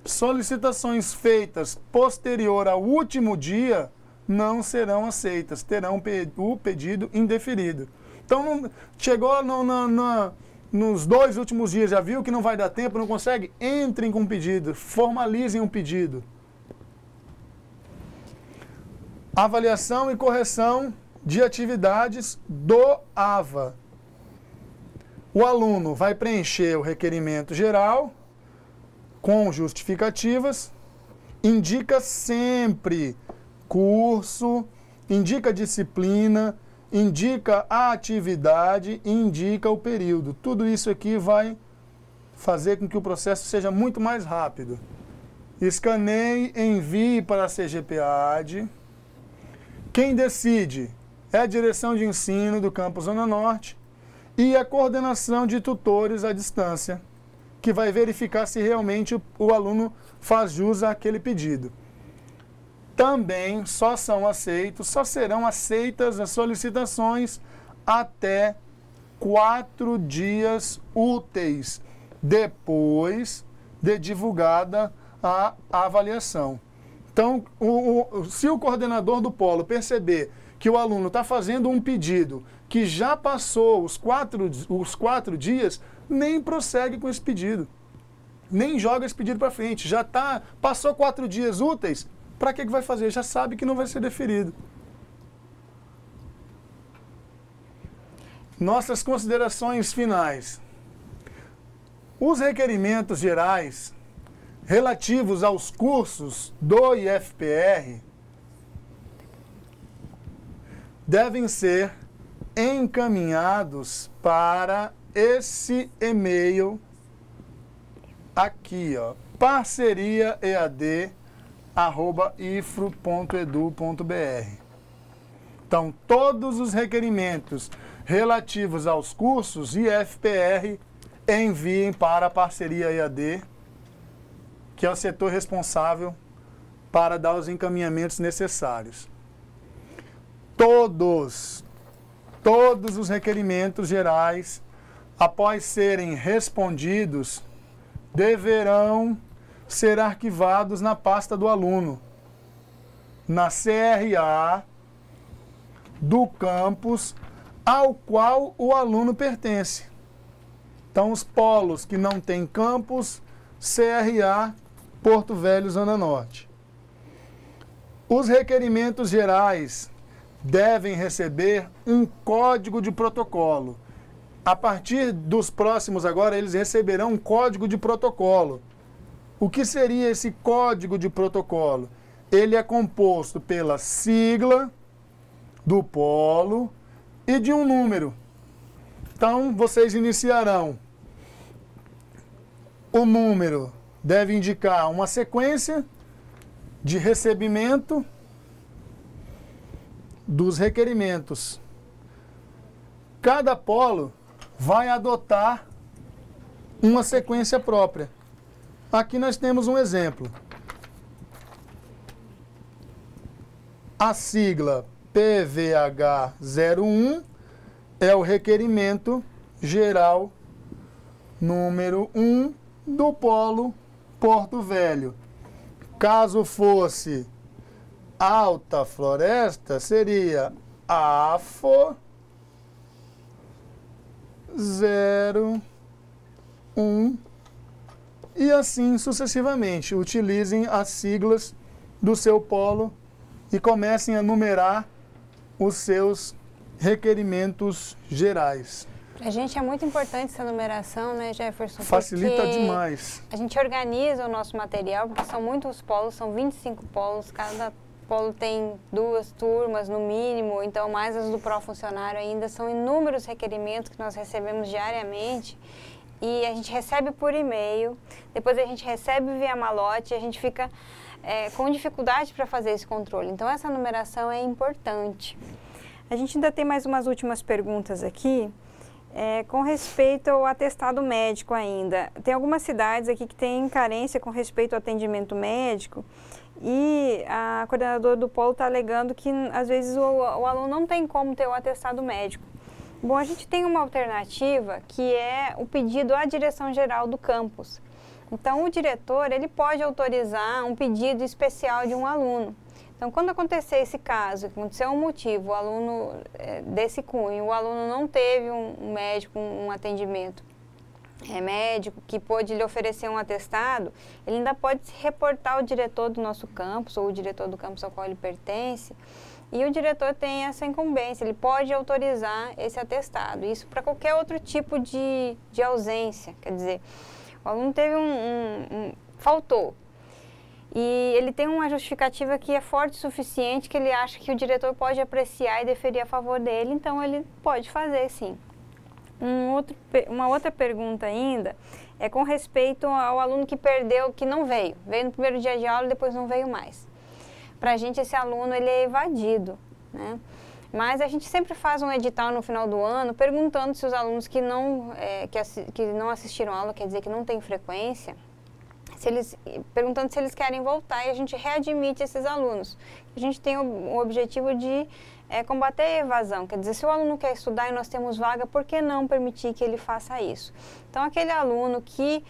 Solicitações feitas posterior ao último dia não serão aceitas, terão o pedido indeferido. Então, chegou nos 2 últimos dias, já viu que não vai dar tempo, não consegue? Entrem com um pedido, formalizem um pedido. Avaliação e correção de atividades do AVA. O aluno vai preencher o requerimento geral com justificativas, indica sempre curso, indica disciplina, indica a atividade e indica o período. Tudo isso aqui vai fazer com que o processo seja muito mais rápido. Escaneie, envie para a CGPAD. Quem decide é a direção de ensino do Campus Zona Norte e a coordenação de tutores à distância, que vai verificar se realmente o aluno faz jus àquele pedido. Também só serão aceitas as solicitações até 4 dias úteis depois de divulgada a avaliação. Então, se o coordenador do polo perceber que o aluno está fazendo um pedido que já passou os 4 dias, nem prossegue com esse pedido. Nem joga esse pedido para frente. Passou 4 dias úteis, para que vai fazer? Já sabe que não vai ser deferido. Nossas considerações finais. Os requerimentos gerais relativos aos cursos do IFPR devem ser encaminhados para esse e-mail aqui, ó, parceriaead@ifro.edu.br. Então, todos os requerimentos relativos aos cursos IFPR enviem para a Parceria EAD, que é o setor responsável para dar os encaminhamentos necessários. Todos os requerimentos gerais, após serem respondidos, deverão ser arquivados na pasta do aluno, na CRA do campus ao qual o aluno pertence. Então, os polos que não têm campus, CRA, Porto Velho, Zona Norte. Os requerimentos gerais devem receber um código de protocolo. A partir dos próximos agora, eles receberão um código de protocolo. O que seria esse código de protocolo? Ele é composto pela sigla do polo e de um número. Então, vocês iniciarão. O número deve indicar uma sequência de recebimento dos requerimentos. Cada polo vai adotar uma sequência própria. Aqui nós temos um exemplo. A sigla PVH01 é o requerimento geral número 1 do polo Porto Velho. Caso fosse Alta Floresta, seria AFO 0, 1 e assim sucessivamente. Utilizem as siglas do seu polo e comecem a numerar os seus requerimentos gerais. A gente é muito importante essa numeração, né, Jefferson? Facilita demais. A gente organiza o nosso material, porque são muitos polos, são 25 polos, cada polo tem 2 turmas no mínimo, então mais as do pró-funcionário ainda, são inúmeros requerimentos que nós recebemos diariamente e a gente recebe por e-mail, depois a gente recebe via malote e a gente fica com dificuldade para fazer esse controle. Então essa numeração é importante. A gente ainda tem mais umas últimas perguntas aqui. Com respeito ao atestado médico ainda, tem algumas cidades aqui que têm carência com respeito ao atendimento médico e a coordenadora do polo está alegando que às vezes o aluno não tem como ter o atestado médico. Bom, a gente tem uma alternativa que é o pedido à direção-geral do campus. Então o diretor ele pode autorizar um pedido especial de um aluno. Então, quando acontecer esse caso, aconteceu um motivo, o aluno desse cunho, o aluno não teve um médico, um atendimento médico que pôde lhe oferecer um atestado, ele ainda pode se reportar ao diretor do nosso campus ou o diretor do campus ao qual ele pertence, e o diretor tem essa incumbência, ele pode autorizar esse atestado, isso para qualquer outro tipo de ausência, quer dizer, o aluno teve faltou. E ele tem uma justificativa que é forte o suficiente, que ele acha que o diretor pode apreciar e deferir a favor dele, então ele pode fazer sim. Uma outra pergunta ainda é com respeito ao aluno que perdeu, que não veio no primeiro dia de aula e depois não veio mais. Para a gente esse aluno ele é evadido, né? Mas a gente sempre faz um edital no final do ano perguntando se os alunos que não assistiram a aula, quer dizer que não tem frequência, perguntando se eles querem voltar e a gente readmite esses alunos. A gente tem o objetivo de combater a evasão, quer dizer, se o aluno quer estudar e nós temos vaga, por que não permitir que ele faça isso? Então, aquele aluno que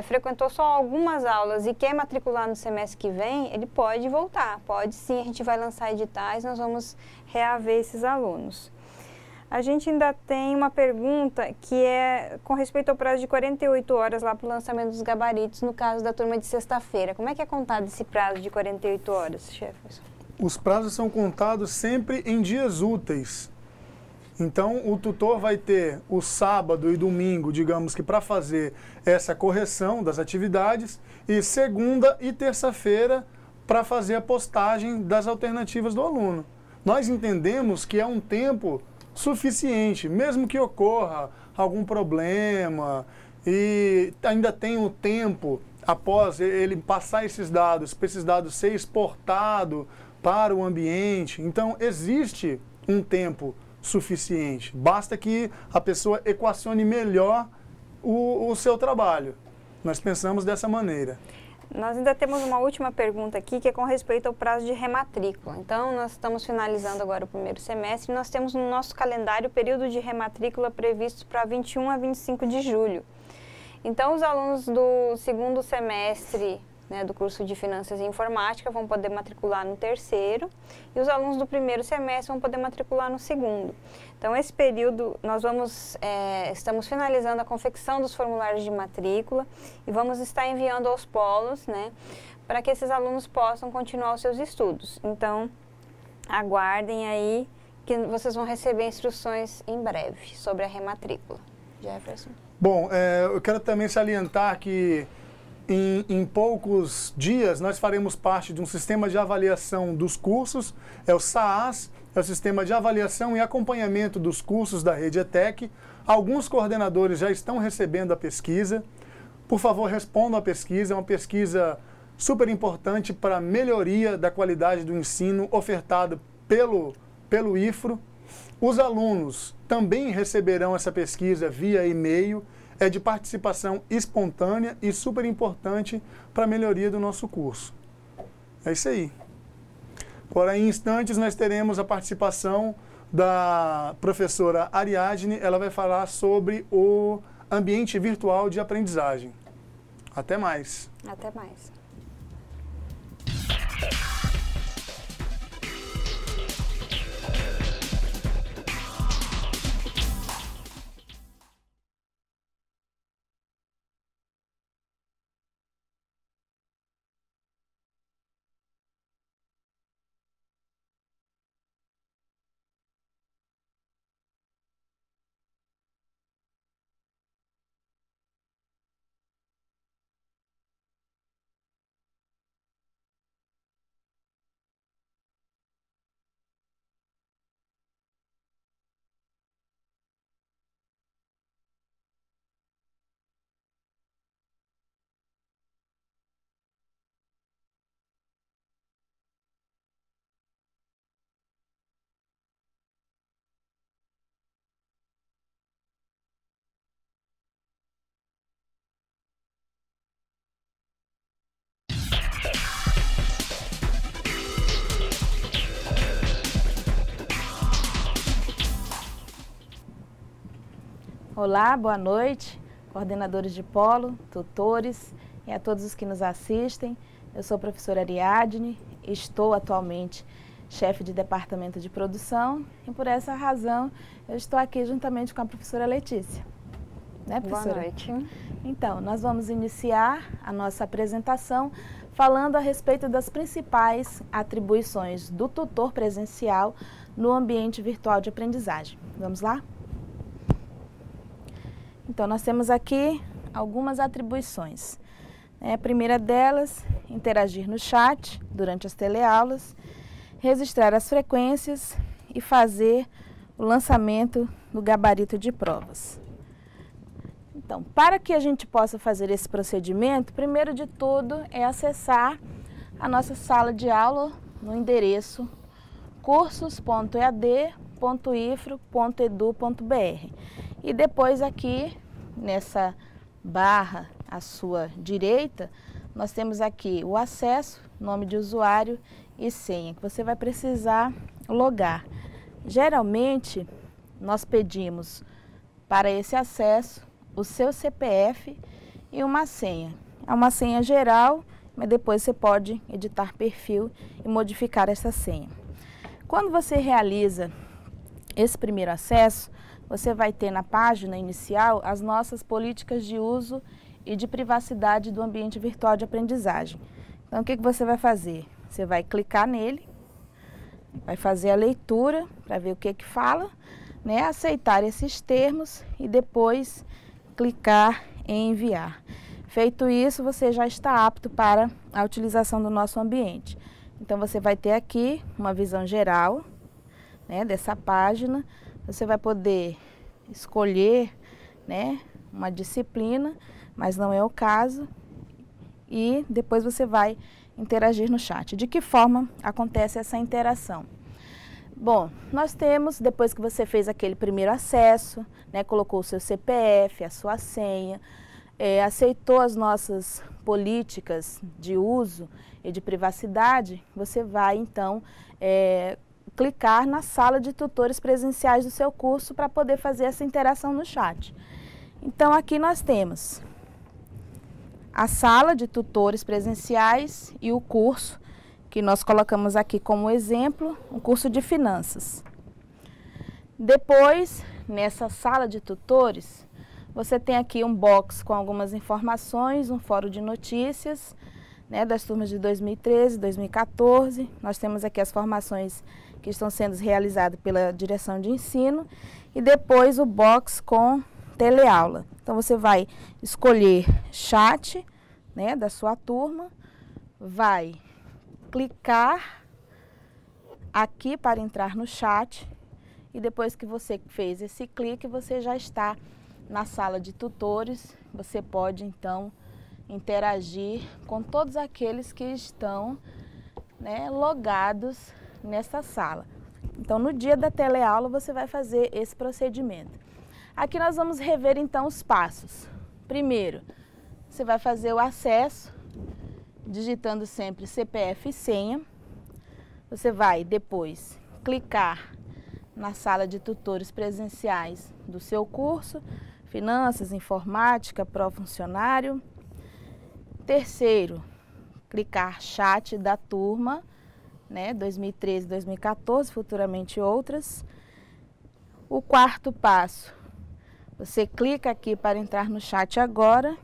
frequentou só algumas aulas e quer matricular no semestre que vem, ele pode voltar, pode sim, a gente vai lançar editais, nós vamos reaver esses alunos. A gente ainda tem uma pergunta que é com respeito ao prazo de 48 horas lá para o lançamento dos gabaritos, no caso da turma de sexta-feira. Como é que é contado esse prazo de 48 horas, Jefferson? Os prazos são contados sempre em dias úteis. Então, o tutor vai ter o sábado e domingo, digamos que para fazer essa correção das atividades, e segunda e terça-feira para fazer a postagem das alternativas do aluno. Nós entendemos que é um tempo suficiente, mesmo que ocorra algum problema e ainda tem o tempo após ele passar esses dados, para esses dados ser exportado para o ambiente. Então, existe um tempo suficiente. Basta que a pessoa equacione melhor o seu trabalho. Nós pensamos dessa maneira. Nós ainda temos uma última pergunta aqui, que é com respeito ao prazo de rematrícula. Então, nós estamos finalizando agora o primeiro semestre e nós temos no nosso calendário o período de rematrícula previsto para 21 a 25 de julho. Então, os alunos do segundo semestre, né, do curso de Finanças e Informática vão poder matricular no terceiro e os alunos do primeiro semestre vão poder matricular no segundo. Então, esse período, nós estamos finalizando a confecção dos formulários de matrícula e vamos estar enviando aos polos, né, para que esses alunos possam continuar os seus estudos. Então, aguardem aí que vocês vão receber instruções em breve sobre a rematrícula. Jefferson. Bom, eu quero também salientar que em poucos dias nós faremos parte de um sistema de avaliação dos cursos, é o SAAS, é o Sistema de Avaliação e Acompanhamento dos Cursos da Rede ETEC. Alguns coordenadores já estão recebendo a pesquisa. Por favor, respondam à pesquisa, é uma pesquisa super importante para a melhoria da qualidade do ensino ofertado pelo IFRO. Os alunos também receberão essa pesquisa via e-mail, é de participação espontânea e super importante para a melhoria do nosso curso. É isso aí. Agora, em instantes, nós teremos a participação da professora Ariadne. Ela vai falar sobre o ambiente virtual de aprendizagem. Até mais. Até mais. Olá, boa noite, coordenadores de polo, tutores e a todos os que nos assistem. Eu sou a professora Ariadne, estou atualmente chefe de departamento de produção e por essa razão eu estou aqui juntamente com a professora Letícia. Né, professora? Boa noite. Então, nós vamos iniciar a nossa apresentação falando a respeito das principais atribuições do tutor presencial no ambiente virtual de aprendizagem. Vamos lá? Então, nós temos aqui algumas atribuições. A primeira delas, interagir no chat durante as teleaulas, registrar as frequências e fazer o lançamento do gabarito de provas. Então, para que a gente possa fazer esse procedimento, primeiro de tudo é acessar a nossa sala de aula no endereço cursos.ead.ifro.edu.br e depois aqui nessa barra à sua direita, nós temos aqui o acesso, nome de usuário e senha, que você vai precisar logar. Geralmente, nós pedimos para esse acesso o seu CPF e uma senha. É uma senha geral, mas depois você pode editar perfil e modificar essa senha. Quando você realiza esse primeiro acesso, você vai ter na página inicial as nossas políticas de uso e de privacidade do ambiente virtual de aprendizagem. Então, o que você vai fazer? Você vai clicar nele, vai fazer a leitura para ver o que fala, né? Aceitar esses termos e depois clicar em enviar. Feito isso, você já está apto para a utilização do nosso ambiente. Então, você vai ter aqui uma visão geral, né, dessa página. Você vai poder escolher, né, uma disciplina, mas não é o caso. E depois você vai interagir no chat. De que forma acontece essa interação? Bom, nós temos, depois que você fez aquele primeiro acesso, né, colocou o seu CPF, a sua senha, aceitou as nossas políticas de uso e de privacidade, você vai então clicar na sala de tutores presenciais do seu curso para poder fazer essa interação no chat. Então aqui nós temos a sala de tutores presenciais e o curso, que nós colocamos aqui como exemplo, um curso de finanças. Depois, nessa sala de tutores, você tem aqui um box com algumas informações, um fórum de notícias, né, das turmas de 2013, 2014. Nós temos aqui as formações que estão sendo realizadas pela direção de ensino e depois o box com teleaula. Então, você vai escolher chat, né, da sua turma, vai clicar aqui para entrar no chat e depois que você fez esse clique, você já está na sala de tutores. Você pode então interagir com todos aqueles que estão, né, logados nessa sala. Então, no dia da teleaula, você vai fazer esse procedimento. Aqui nós vamos rever então os passos. Primeiro, você vai fazer o acesso digitando sempre CPF e senha. Você vai depois clicar na sala de tutores presenciais do seu curso, Finanças, Informática, Pró-Funcionário. Terceiro, clicar chat da turma, né, 2013, 2014, futuramente outras. O quarto passo, você clica aqui para entrar no chat agora.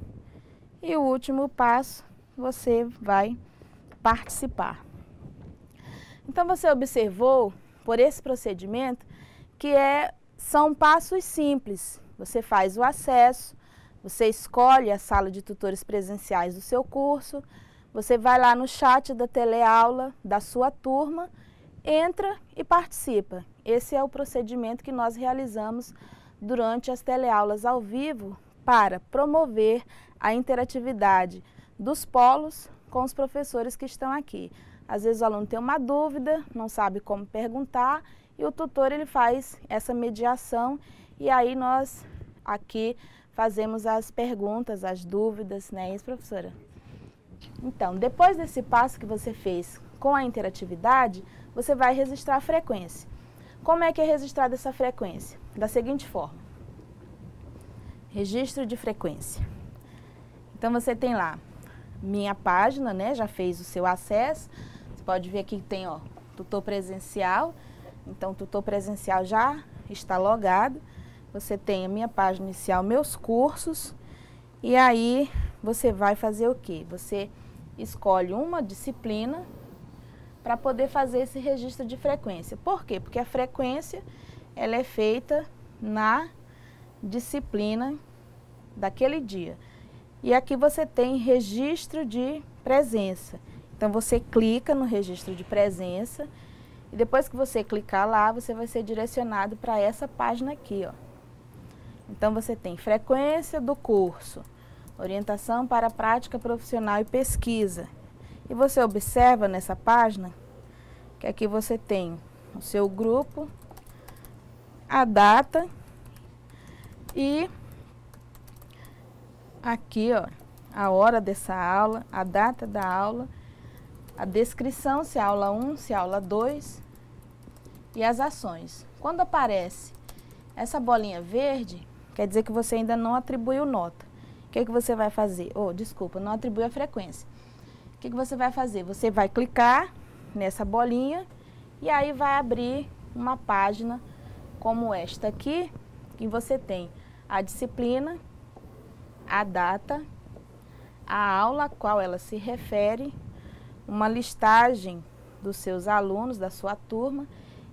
E o último passo, você vai participar. Então, você observou, por esse procedimento, que são passos simples. Você faz o acesso, você escolhe a sala de tutores presenciais do seu curso, você vai lá no chat da teleaula da sua turma, entra e participa. Esse é o procedimento que nós realizamos durante as teleaulas ao vivo para promover a interatividade dos polos com os professores que estão aqui. Às vezes o aluno tem uma dúvida, não sabe como perguntar e o tutor ele faz essa mediação e aí nós aqui fazemos as perguntas, as dúvidas, não é isso, professora? Então, depois desse passo que você fez com a interatividade, você vai registrar a frequência. Como é que é registrada essa frequência? Da seguinte forma. registro de frequência. Então você tem lá minha página, né? Já fez o seu acesso. Você pode ver aqui que tem, ó, tutor presencial. Então o tutor presencial já está logado. Você tem a minha página inicial, meus cursos. E aí você vai fazer o quê? Você escolhe uma disciplina para poder fazer esse registro de frequência. Por quê? Porque a frequência ela é feita na disciplina daquele dia. E aqui você tem registro de presença. Então você clica no registro de presença e depois que você clicar lá, você vai ser direcionado para essa página aqui, ó. Então você tem frequência do curso, orientação para prática profissional e pesquisa. E você observa nessa página que aqui você tem o seu grupo, a data e aqui, ó, a hora dessa aula, a data da aula, a descrição, se é aula 1, se é aula 2 e as ações. Quando aparece essa bolinha verde, quer dizer que você ainda não atribuiu nota. O que você vai fazer? Desculpa, não atribuiu a frequência. O que você vai fazer? Você vai clicar nessa bolinha e aí vai abrir uma página como esta aqui, que você tem a disciplina, a data, a aula a qual ela se refere, uma listagem dos seus alunos, da sua turma,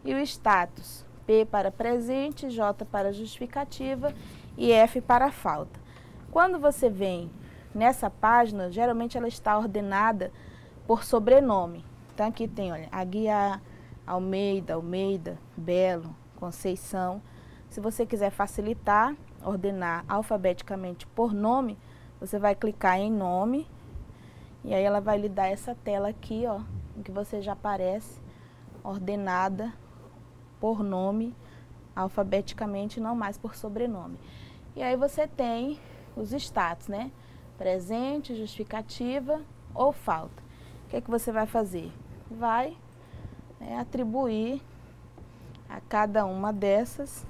e o status, P para presente, J para justificativa e F para falta. Quando você vem nessa página, geralmente ela está ordenada por sobrenome. Então aqui tem, olha, Aguiar, Almeida, Belo, Conceição. Se você quiser facilitar, ordenar alfabeticamente por nome, você vai clicar em nome e aí ela vai lhe dar essa tela aqui, ó, em que você já aparece ordenada por nome, alfabeticamente, não mais por sobrenome. E aí você tem os status, né? Presente, justificativa ou falta. O que é que você vai fazer? Vai atribuir a cada uma dessas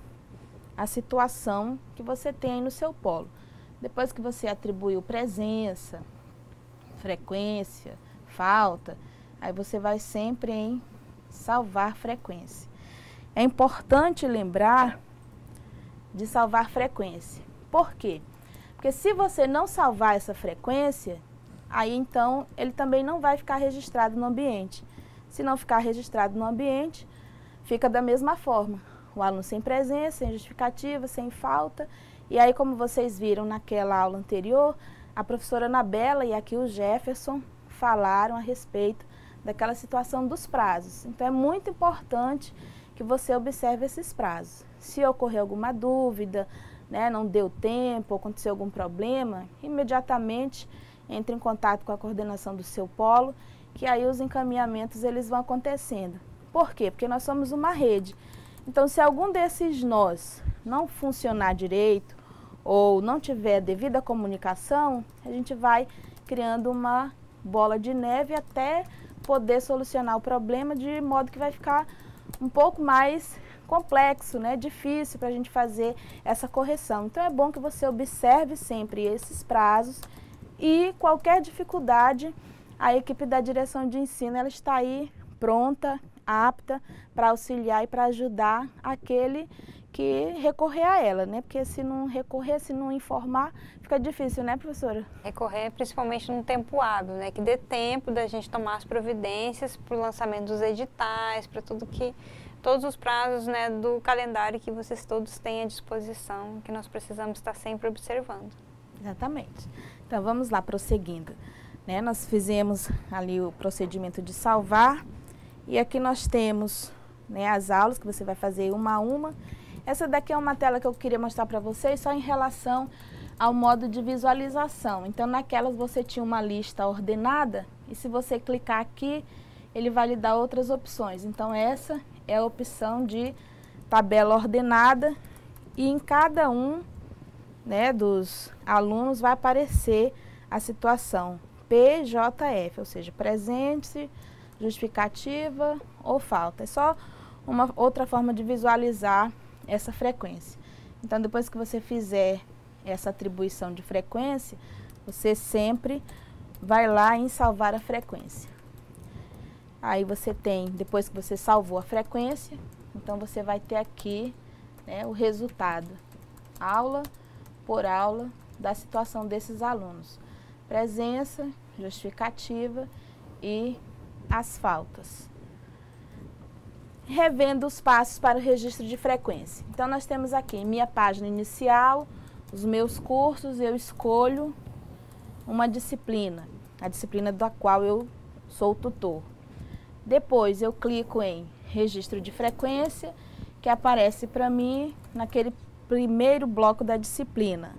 a situação que você tem aí no seu polo. Depois que você atribuiu presença, frequência, falta, aí você vai sempre em salvar frequência. É importante lembrar de salvar frequência. Por quê? Porque se você não salvar essa frequência, aí então ele também não vai ficar registrado no ambiente. Se não ficar registrado no ambiente, fica da mesma forma. O aluno sem presença, sem justificativa, sem falta. E aí, como vocês viram naquela aula anterior, a professora Anabela e aqui o Jefferson falaram a respeito daquela situação dos prazos. Então, é muito importante que você observe esses prazos. Se ocorrer alguma dúvida, né, não deu tempo, aconteceu algum problema, imediatamente entre em contato com a coordenação do seu polo, que aí os encaminhamentos eles vão acontecendo. Por quê? Porque nós somos uma rede. Então, se algum desses nós não funcionar direito ou não tiver devida comunicação, a gente vai criando uma bola de neve até poder solucionar o problema de modo que vai ficar um pouco mais complexo, né? Difícil para a gente fazer essa correção. Então, é bom que você observe sempre esses prazos e qualquer dificuldade, a equipe da direção de ensino ela está aí pronta, apta para auxiliar e para ajudar aquele que recorrer a ela, né? Porque se não recorrer, se não informar, fica difícil, né, professora? Recorrer principalmente num tempo hábil, né? Que dê tempo da gente tomar as providências para o lançamento dos editais, para todos os prazos, né, do calendário que vocês todos têm à disposição, que nós precisamos estar sempre observando. Exatamente. Então, vamos lá, prosseguindo. Né? Nós fizemos ali o procedimento de salvar e aqui nós temos, né, as aulas que você vai fazer uma a uma. Essa daqui é uma tela que eu queria mostrar para vocês só em relação ao modo de visualização. Então, naquelas você tinha uma lista ordenada e se você clicar aqui, ele vai lhe dar outras opções. Então, essa é a opção de tabela ordenada e em cada um, né, dos alunos vai aparecer a situação PJF, ou seja, presente, justificativa ou falta. É só uma outra forma de visualizar essa frequência. Então, depois que você fizer essa atribuição de frequência, você sempre vai lá em salvar a frequência. Aí você tem, depois que você salvou a frequência, então você vai ter aqui, né, o resultado, aula por aula, da situação desses alunos. Presença, justificativa e as faltas. Revendo os passos para o registro de frequência. Então, nós temos aqui minha página inicial, os meus cursos, eu escolho uma disciplina, a disciplina da qual eu sou o tutor. Depois, eu clico em registro de frequência, que aparece para mim naquele primeiro bloco da disciplina.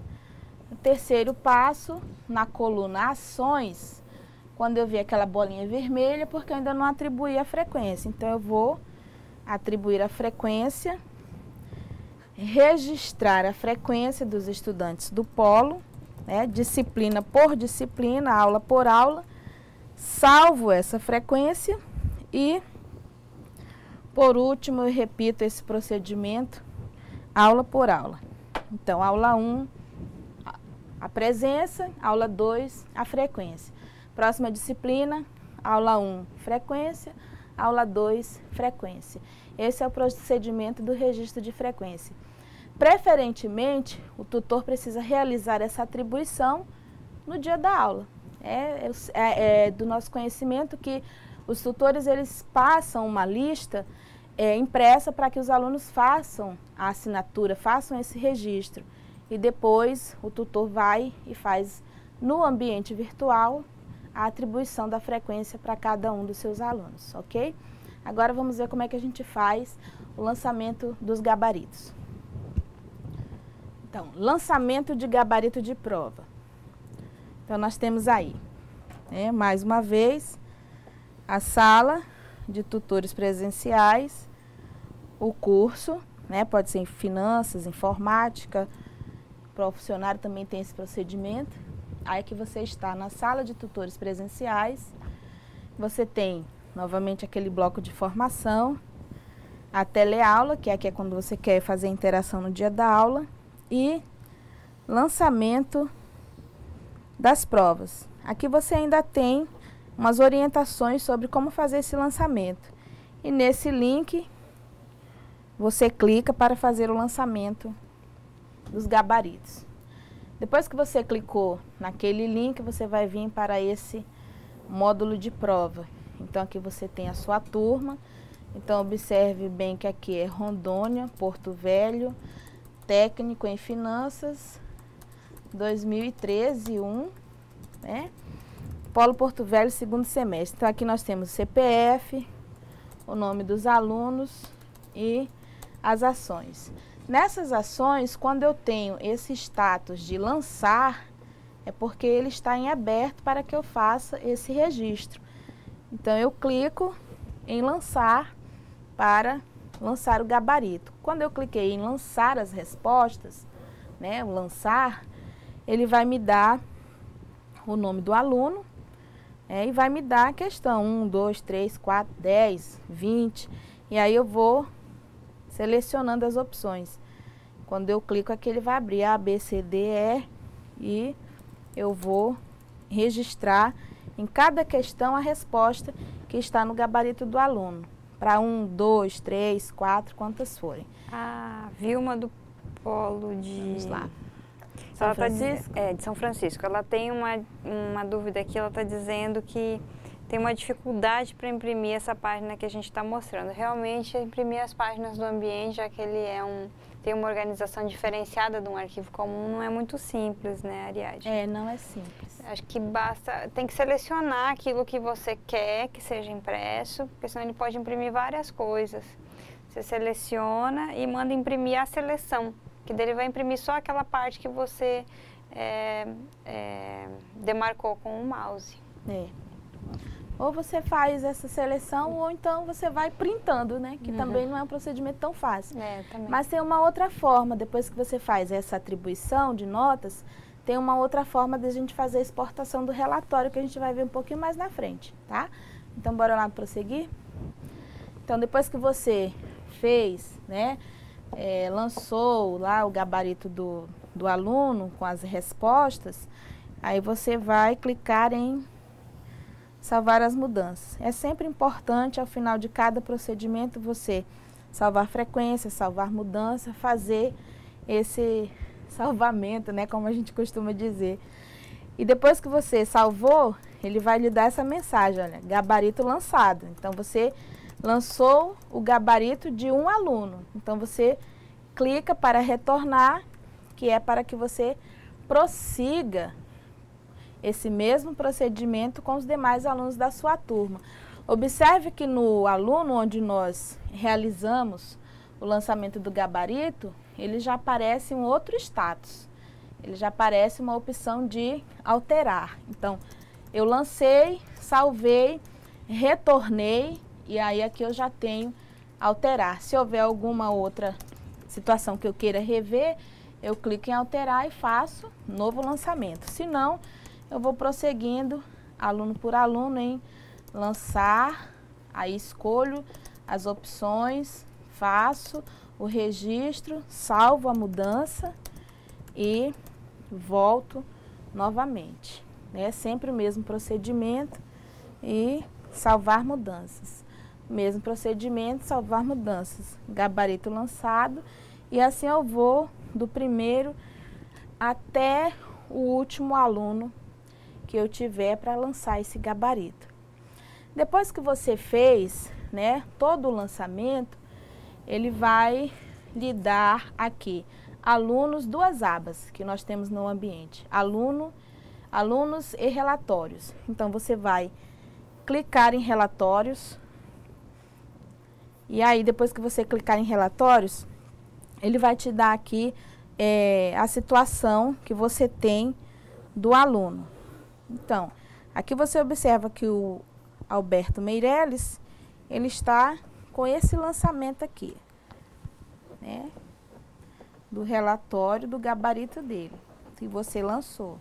O terceiro passo, na coluna ações, quando eu ver aquela bolinha vermelha, porque eu ainda não atribuí a frequência. Então, eu vou atribuir a frequência, registrar a frequência dos estudantes do polo, né, disciplina por disciplina, aula por aula, salvo essa frequência e, por último, eu repito esse procedimento aula por aula. Então, aula 1, a presença, aula 2, a frequência. Próxima disciplina, aula 1, frequência, aula 2, frequência. Esse é o procedimento do registro de frequência. Preferentemente, o tutor precisa realizar essa atribuição no dia da aula. É do nosso conhecimento que os tutores eles passam uma lista impressa para que os alunos façam a assinatura, façam esse registro. E depois o tutor vai e faz no ambiente virtual a atribuição da frequência para cada um dos seus alunos, ok? Agora vamos ver como é que a gente faz o lançamento dos gabaritos. Então, lançamento de gabarito de prova. Então, nós temos aí, né, mais uma vez, a sala de tutores presenciais, o curso, né, pode ser em finanças, informática, para o funcionário também tem esse procedimento. Aí que você está na sala de tutores presenciais, você tem novamente aquele bloco de formação, a teleaula, que aqui é quando você quer fazer a interação no dia da aula, e lançamento das provas. Aqui você ainda tem umas orientações sobre como fazer esse lançamento. E nesse link, você clica para fazer o lançamento dos gabaritos. Depois que você clicou naquele link, você vai vir para esse módulo de prova. Então, aqui você tem a sua turma. Então, observe bem que aqui é Rondônia, Porto Velho, técnico em finanças, 2013-1, né? Polo Porto Velho, segundo semestre. Então, aqui nós temos CPF, o nome dos alunos e as ações. Nessas ações, quando eu tenho esse status de lançar, é porque ele está em aberto para que eu faça esse registro. Então, eu clico em lançar para lançar o gabarito. Quando eu cliquei em lançar as respostas, né, o lançar, ele vai me dar o nome do aluno e vai me dar a questão 1, 2, 3, 4, 10, 20. E aí eu vou selecionando as opções. Quando eu clico aqui, ele vai abrir A, B, C, D, E e eu vou registrar em cada questão a resposta que está no gabarito do aluno. Para 1, 2, 3, 4, quantas forem. A Vilma do Polo de... Vamos lá. São Francisco? De São Francisco. Ela tem uma dúvida aqui, ela está dizendo que tem uma dificuldade para imprimir essa página que a gente está mostrando. Realmente, imprimir as páginas do ambiente, já que ele tem uma organização diferenciada de um arquivo comum, não é muito simples, né, Ariadne? Não é simples. Acho que tem que selecionar aquilo que você quer que seja impresso, porque senão ele pode imprimir várias coisas. Você seleciona e manda imprimir a seleção, que dele vai imprimir só aquela parte que você demarcou com o mouse. Ou você faz essa seleção, ou então você vai printando, né? Que também não é um procedimento tão fácil. Também. Mas tem uma outra forma, depois que você faz essa atribuição de notas, tem uma outra forma de a gente fazer a exportação do relatório, que a gente vai ver um pouquinho mais na frente, tá? Então, bora lá prosseguir? Então, depois que você fez, né? Lançou lá o gabarito do aluno com as respostas, aí você vai clicar em salvar as mudanças. É sempre importante, ao final de cada procedimento, você salvar frequência, salvar mudança, fazer esse salvamento, né, como a gente costuma dizer. E depois que você salvou, ele vai lhe dar essa mensagem, olha, gabarito lançado. Então, você lançou o gabarito de um aluno. Então, você clica para retornar, que é para que você prossiga esse mesmo procedimento com os demais alunos da sua turma. Observe que no aluno onde nós realizamos o lançamento do gabarito, ele já aparece um outro status. Ele já aparece uma opção de alterar. Então, eu lancei, salvei, retornei, e aí aqui eu já tenho alterar. Se houver alguma outra situação que eu queira rever, eu clico em alterar e faço novo lançamento. Se não, eu vou prosseguindo, aluno por aluno, em lançar, aí escolho as opções, faço o registro, salvo a mudança e volto novamente. É sempre o mesmo procedimento e salvar mudanças. Mesmo procedimento, salvar mudanças. Gabarito lançado e assim eu vou do primeiro até o último aluno que eu tiver para lançar esse gabarito. Depois que você fez, né, todo o lançamento, ele vai lhe dar aqui alunos, duas abas que nós temos no ambiente, alunos e relatórios. Então, você vai clicar em relatórios e aí, depois que você clicar em relatórios, ele vai te dar aqui a situação que você tem do aluno. Então, aqui você observa que o Alberto Meirelles, ele está com esse lançamento aqui, né, do relatório do gabarito dele, que você lançou,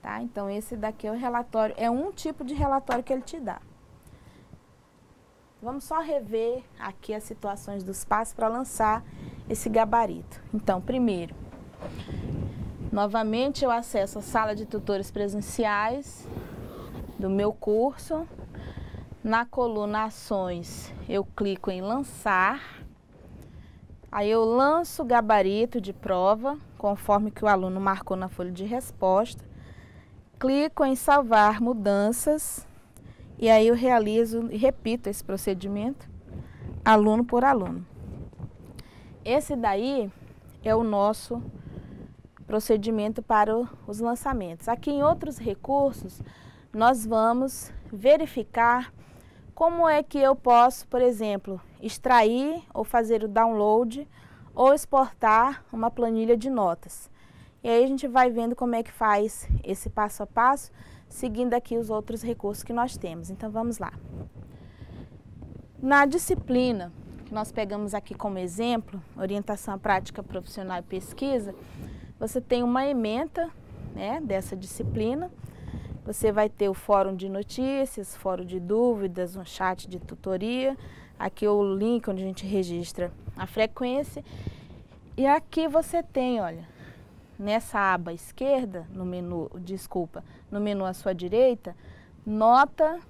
tá? Então, esse daqui é o relatório, é um tipo de relatório que ele te dá. Vamos só rever aqui as situações dos passos para lançar esse gabarito. Então, primeiro, novamente eu acesso a sala de tutores presenciais do meu curso. Na coluna ações, eu clico em lançar. Aí eu lanço o gabarito de prova, conforme que o aluno marcou na folha de resposta. Clico em salvar mudanças. E aí eu realizo e repito esse procedimento, aluno por aluno. Esse daí é o nosso procedimento para os lançamentos. Aqui em outros recursos, nós vamos verificar como é que eu posso, por exemplo, extrair ou fazer o download ou exportar uma planilha de notas. E aí a gente vai vendo como é que faz esse passo a passo, seguindo aqui os outros recursos que nós temos. Então, vamos lá. Na disciplina, que nós pegamos aqui como exemplo, orientação à prática profissional e pesquisa, você tem uma ementa, né, dessa disciplina. Você vai ter o fórum de notícias, fórum de dúvidas, um chat de tutoria. Aqui o link onde a gente registra a frequência. E aqui você tem, olha, nessa aba esquerda, no menu, no menu à sua direita, nota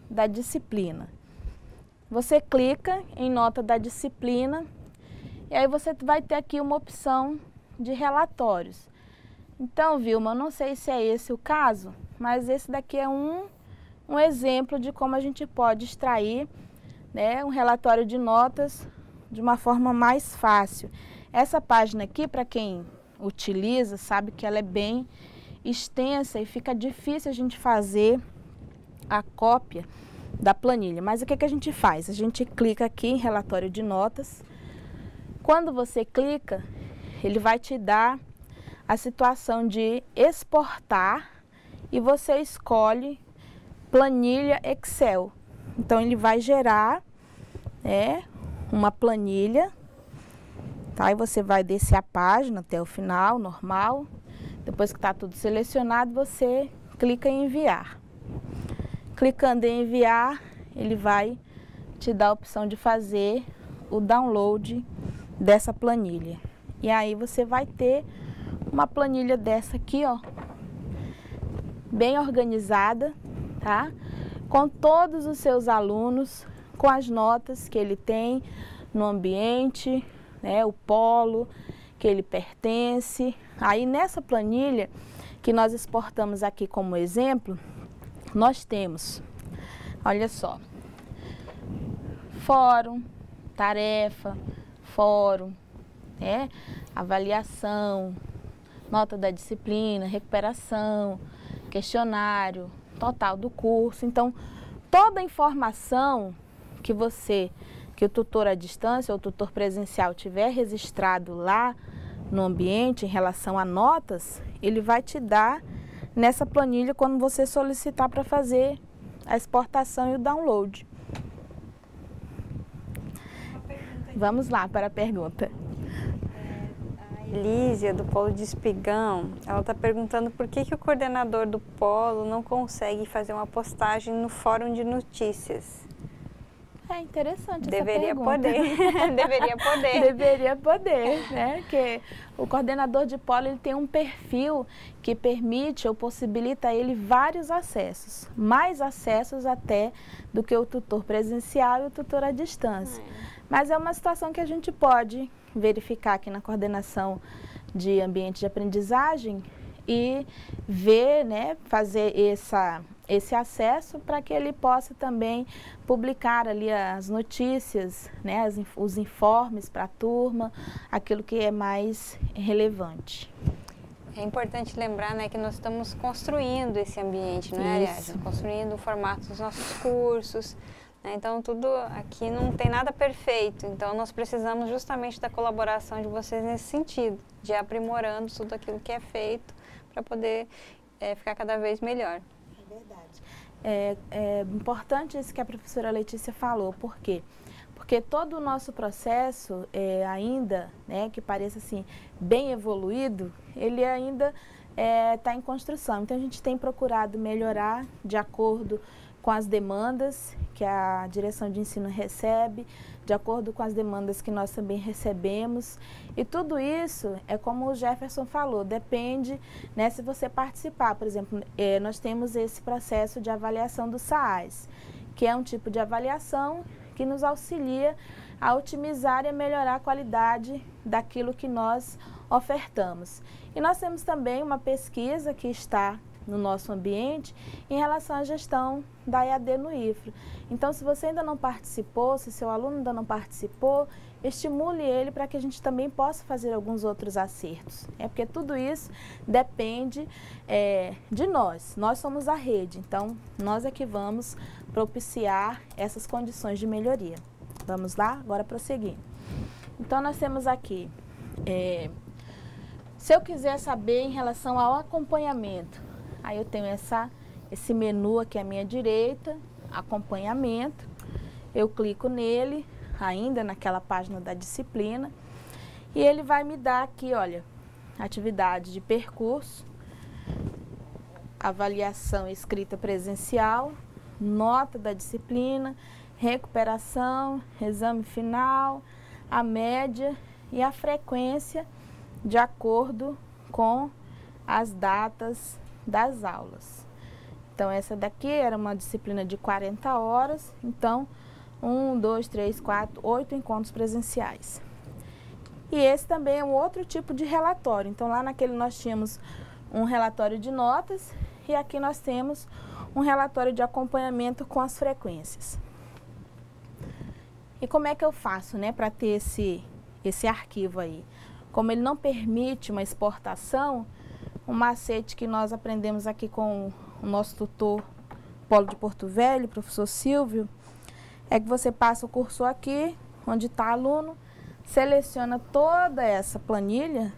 da disciplina. Você clica em nota da disciplina e aí você vai ter aqui uma opção de relatórios. Então, Vilma, eu não sei se é esse o caso, mas esse daqui é um exemplo de como a gente pode extrair, né, um relatório de notas de uma forma mais fácil. Essa página aqui, para quem utiliza, sabe que ela é bem extensa e fica difícil a gente fazer a cópia da planilha. Mas o que a gente faz? A gente clica aqui em relatório de notas. Quando você clica, ele vai te dar a situação de exportar e você escolhe planilha Excel. Então, ele vai gerar uma planilha, tá? E você vai descer a página até o final, normal. Depois que está tudo selecionado, você clica em enviar. Clicando em enviar, ele vai te dar a opção de fazer o download dessa planilha. E aí você vai ter uma planilha dessa aqui, ó, bem organizada, tá? Com todos os seus alunos, com as notas que ele tem no ambiente, né, o polo que ele pertence. Aí nessa planilha que nós exportamos aqui como exemplo, nós temos, olha só, fórum, tarefa, fórum, né, avaliação, nota da disciplina, recuperação, questionário, total do curso. Então, toda a informação que o tutor à distância ou o tutor presencial tiver registrado lá no ambiente em relação a notas, ele vai te dar nessa planilha quando você solicitar para fazer a exportação e o download. Vamos lá para a pergunta. A Elísia, do Polo de Espigão, ela está perguntando por que o coordenador do Polo não consegue fazer uma postagem no fórum de notícias. É interessante Deveria essa pergunta. poder. Deveria poder. Deveria poder, né? Porque o coordenador de polo ele tem um perfil que permite ou possibilita a ele vários acessos, mais acessos até do que o tutor presencial e o tutor à distância. Mas é uma situação que a gente pode verificar aqui na coordenação de ambiente de aprendizagem e ver, né, fazer esse acesso para que ele possa também publicar ali as notícias, né, os informes para a turma, aquilo que é mais relevante. É importante lembrar, né, que nós estamos construindo esse ambiente, não é, aliás? Construindo o formato dos nossos cursos, né? Então, tudo aqui não tem nada perfeito. Então, nós precisamos justamente da colaboração de vocês nesse sentido, de ir aprimorando tudo aquilo que é feito para poder ficar cada vez melhor. É verdade. É importante isso que a professora Letícia falou. Por quê? Porque todo o nosso processo, ainda, né, que pareça assim, bem evoluído, ele ainda está em construção. Então, a gente tem procurado melhorar de acordo com as demandas que a direção de ensino recebe, de acordo com as demandas que nós também recebemos. E tudo isso é como o Jefferson falou, depende, né, se você participar. Por exemplo, nós temos esse processo de avaliação dos SAAs, que é um tipo de avaliação que nos auxilia a otimizar e a melhorar a qualidade daquilo que nós ofertamos. E nós temos também uma pesquisa que está no nosso ambiente em relação à gestão da EAD no IFRO. Então, se você ainda não participou, se seu aluno ainda não participou, estimule ele para que a gente também possa fazer alguns outros acertos. Porque tudo isso depende de nós. Nós somos a rede, então nós é que vamos propiciar essas condições de melhoria. Vamos lá? Agora prosseguir. Então, nós temos aqui, se eu quiser saber em relação ao acompanhamento, aí eu tenho esse menu aqui à minha direita, acompanhamento. Eu clico nele, ainda naquela página da disciplina, e ele vai me dar aqui, olha, atividade de percurso, avaliação escrita presencial, nota da disciplina, recuperação, exame final, a média e a frequência de acordo com as datas das aulas. Então, essa daqui era uma disciplina de 40 horas, então 1, 2, 3, 4, 8 encontros presenciais. E esse também é um outro tipo de relatório. Então, lá naquele nós tínhamos um relatório de notas e aqui nós temos um relatório de acompanhamento com as frequências. E como é que eu faço, né, para ter esse arquivo aí? Como ele não permite uma exportação, um macete que nós aprendemos aqui com o nosso tutor Polo de Porto Velho, professor Silvio, é que você passa o cursor aqui, onde está aluno, seleciona toda essa planilha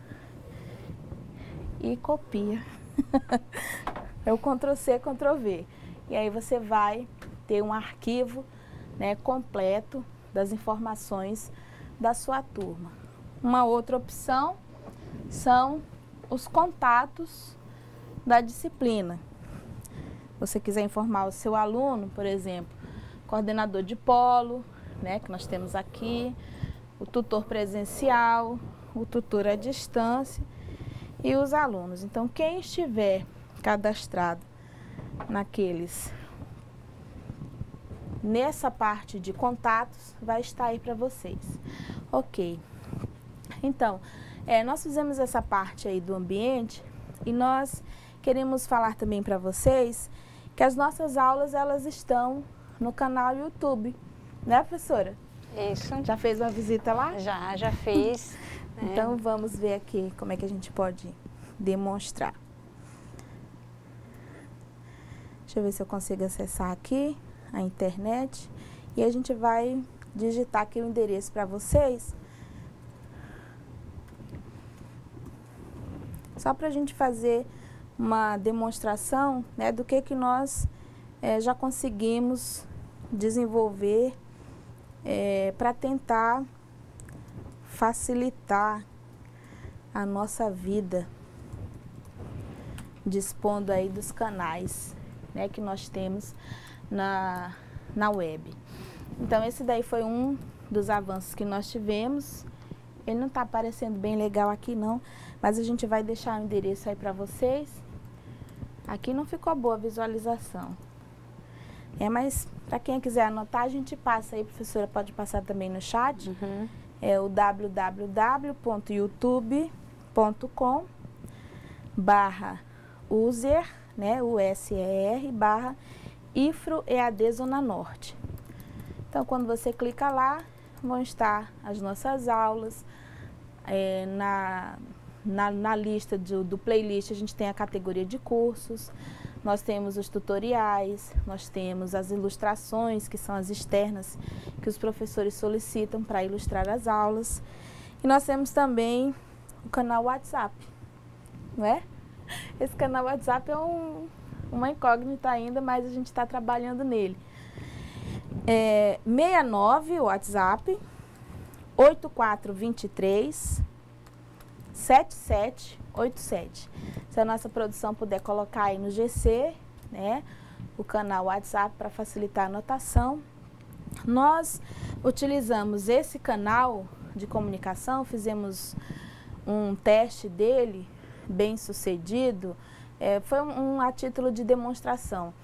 e copia. É o Ctrl+C, Ctrl+V. E aí você vai ter um arquivo, né, completo das informações da sua turma. Uma outra opção são os contatos da disciplina. Se você quiser informar o seu aluno, por exemplo, coordenador de polo, né, que nós temos aqui, o tutor presencial, o tutor à distância. e os alunos. Então, quem estiver cadastrado nessa parte de contatos, vai estar aí para vocês. Ok. Então, nós fizemos essa parte aí do ambiente e nós queremos falar também para vocês que as nossas aulas, elas estão no canal YouTube, né, professora? Isso. Já fez uma visita lá? Já fiz. Então, vamos ver aqui como é que a gente pode demonstrar. Deixa eu ver se eu consigo acessar aqui a internet. E a gente vai digitar aqui o endereço para vocês. Só para a gente fazer uma demonstração, né, do que nós já conseguimos desenvolver para tentar facilitar a nossa vida, dispondo aí dos canais, né, que nós temos na web. Então, esse daí foi um dos avanços que nós tivemos. Ele não está aparecendo bem legal aqui não, mas a gente vai deixar o endereço aí para vocês. Aqui não ficou boa a visualização. Mas para quem quiser anotar, a gente passa aí, professora, pode passar também no chat. Uhum. É o www.youtube.com/user, né, USER/IFRO EAD Zona Norte. Então, quando você clica lá, vão estar as nossas aulas. Na lista do playlist, a gente tem a categoria de cursos, nós temos os tutoriais, nós temos as ilustrações, que são as externas, que os professores solicitam para ilustrar as aulas. E nós temos também o canal WhatsApp, não é? Esse canal WhatsApp é uma incógnita ainda, mas a gente está trabalhando nele. 69 o WhatsApp, 8423 7787. Se a nossa produção puder colocar aí no GC, né, o canal WhatsApp para facilitar a anotação. Nós utilizamos esse canal de comunicação, fizemos um teste dele bem sucedido, foi a título de demonstração,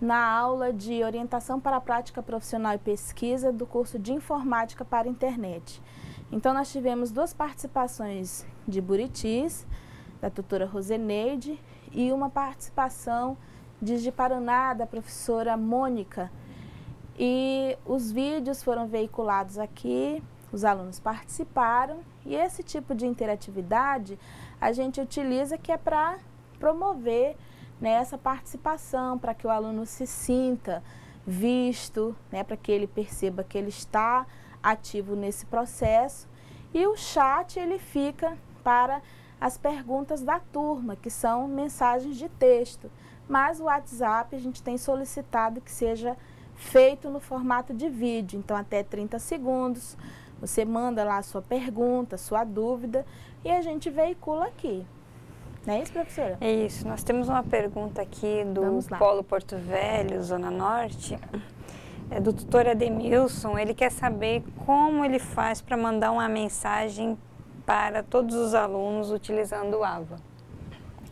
na aula de orientação para a prática profissional e pesquisa do curso de informática para a internet. Então, nós tivemos 2 participações de Buritis, da tutora Roseneide, e uma participação de Paraná, da professora Mônica. E os vídeos foram veiculados aqui, os alunos participaram, e esse tipo de interatividade a gente utiliza que é para promover, né, essa participação, para que o aluno se sinta visto, né, para que ele perceba que ele está ativo nesse processo. E o chat, ele fica para as perguntas da turma, que são mensagens de texto. Mas o WhatsApp a gente tem solicitado que seja feito no formato de vídeo, então até 30 segundos, você manda lá a sua pergunta, sua dúvida, e a gente veicula aqui. Não é isso, professora? É isso. Nós temos uma pergunta aqui do Polo Porto Velho, Zona Norte. É do tutor Ademilson. Ele quer saber como ele faz para mandar uma mensagem para todos os alunos utilizando o AVA.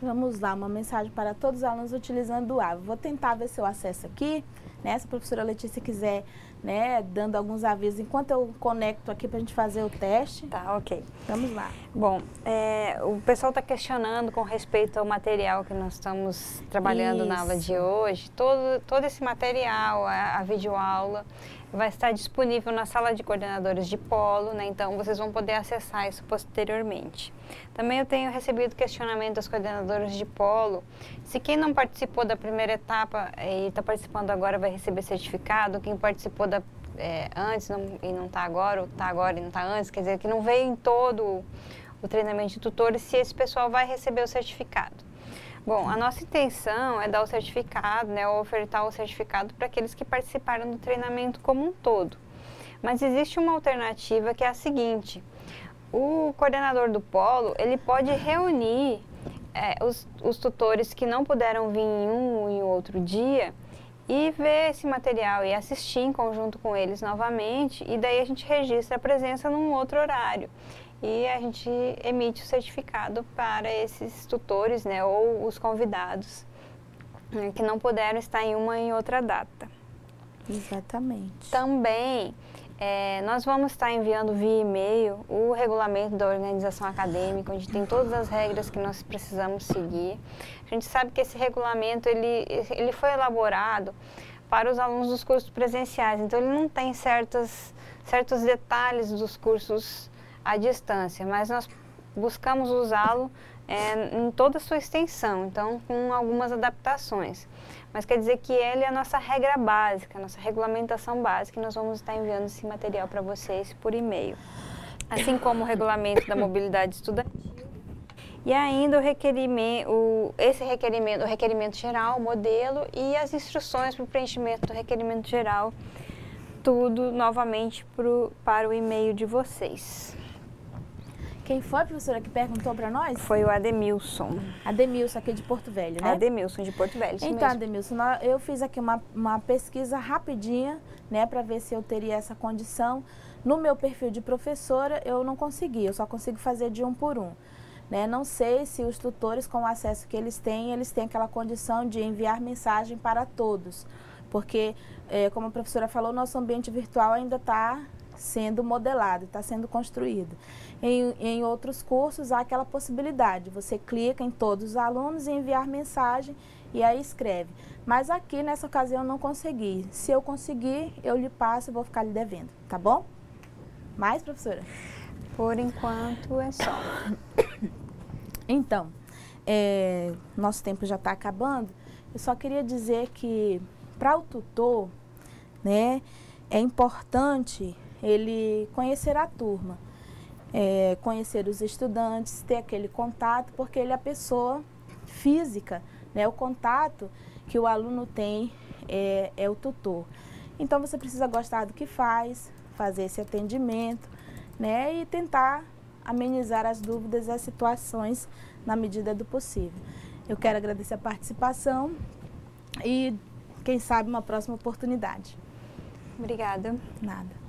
Vamos lá, uma mensagem para todos os alunos utilizando o AVA. Vou tentar ver se eu acesso aqui, né? Se a professora Letícia quiser, né, dando alguns avisos, enquanto eu conecto aqui para a gente fazer o teste. Tá, ok. Vamos lá. Bom, o pessoal está questionando com respeito ao material que nós estamos trabalhando na aula de hoje. Todo esse material, a videoaula, vai estar disponível na sala de coordenadores de polo, né? Então vocês vão poder acessar isso posteriormente. Também eu tenho recebido questionamento dos coordenadores de polo, se quem não participou da primeira etapa e está participando agora vai receber certificado, quem participou antes e não está agora, ou está agora e não está antes, quer dizer, que não veio em todo o treinamento de tutores, se esse pessoal vai receber o certificado. Bom, a nossa intenção é dar o certificado, né, ou ofertar o certificado para aqueles que participaram do treinamento como um todo. Mas existe uma alternativa que é a seguinte: o coordenador do polo, ele pode reunir os tutores que não puderam vir em um ou em outro dia e ver esse material e assistir em conjunto com eles novamente, e daí a gente registra a presença num outro horário. e a gente emite o certificado para esses tutores, né, ou os convidados que não puderam estar em uma e outra data. Exatamente. Também nós vamos estar enviando via e-mail o regulamento da organização acadêmica, onde tem todas as regras que nós precisamos seguir. A gente sabe que esse regulamento ele foi elaborado para os alunos dos cursos presenciais, então ele não tem certos detalhes dos cursos à distância, mas nós buscamos usá-lo em toda a sua extensão, então com algumas adaptações. Mas quer dizer que ele é a nossa regra básica, a nossa regulamentação básica, e nós vamos estar enviando esse material para vocês por e-mail. Assim como o regulamento da mobilidade estudantil e ainda o requerimento geral, o modelo e as instruções para o preenchimento do requerimento geral, tudo novamente para o e-mail de vocês. Quem foi, professora, que perguntou para nós? Foi o Ademilson. Ademilson, aqui de Porto Velho, né? Ademilson, de Porto Velho, isso então, mesmo. Ademilson, eu fiz aqui uma pesquisa rapidinha, né, para ver se eu teria essa condição. No meu perfil de professora, eu não consegui, eu só consigo fazer de 1 por 1. Né? Não sei se os tutores, com o acesso que eles têm aquela condição de enviar mensagem para todos. Porque, como a professora falou, nosso ambiente virtual ainda está sendo modelado, está sendo construído. Em outros cursos há aquela possibilidade, você clica em todos os alunos e enviar mensagem e aí escreve. Mas aqui nessa ocasião eu não consegui. Se eu conseguir, eu lhe passo e vou ficar lhe devendo, tá bom? Mais, professora? Por enquanto é só. Então, nosso tempo já está acabando. Eu só queria dizer que para o tutor, né, é importante ele conhecer a turma, conhecer os estudantes, ter aquele contato, porque ele é a pessoa física, né? O contato que o aluno tem é o tutor. Então você precisa gostar do que faz, fazer esse atendimento, né? E tentar amenizar as dúvidas e as situações na medida do possível. Eu quero agradecer a participação e, quem sabe, uma próxima oportunidade. Obrigada. Nada.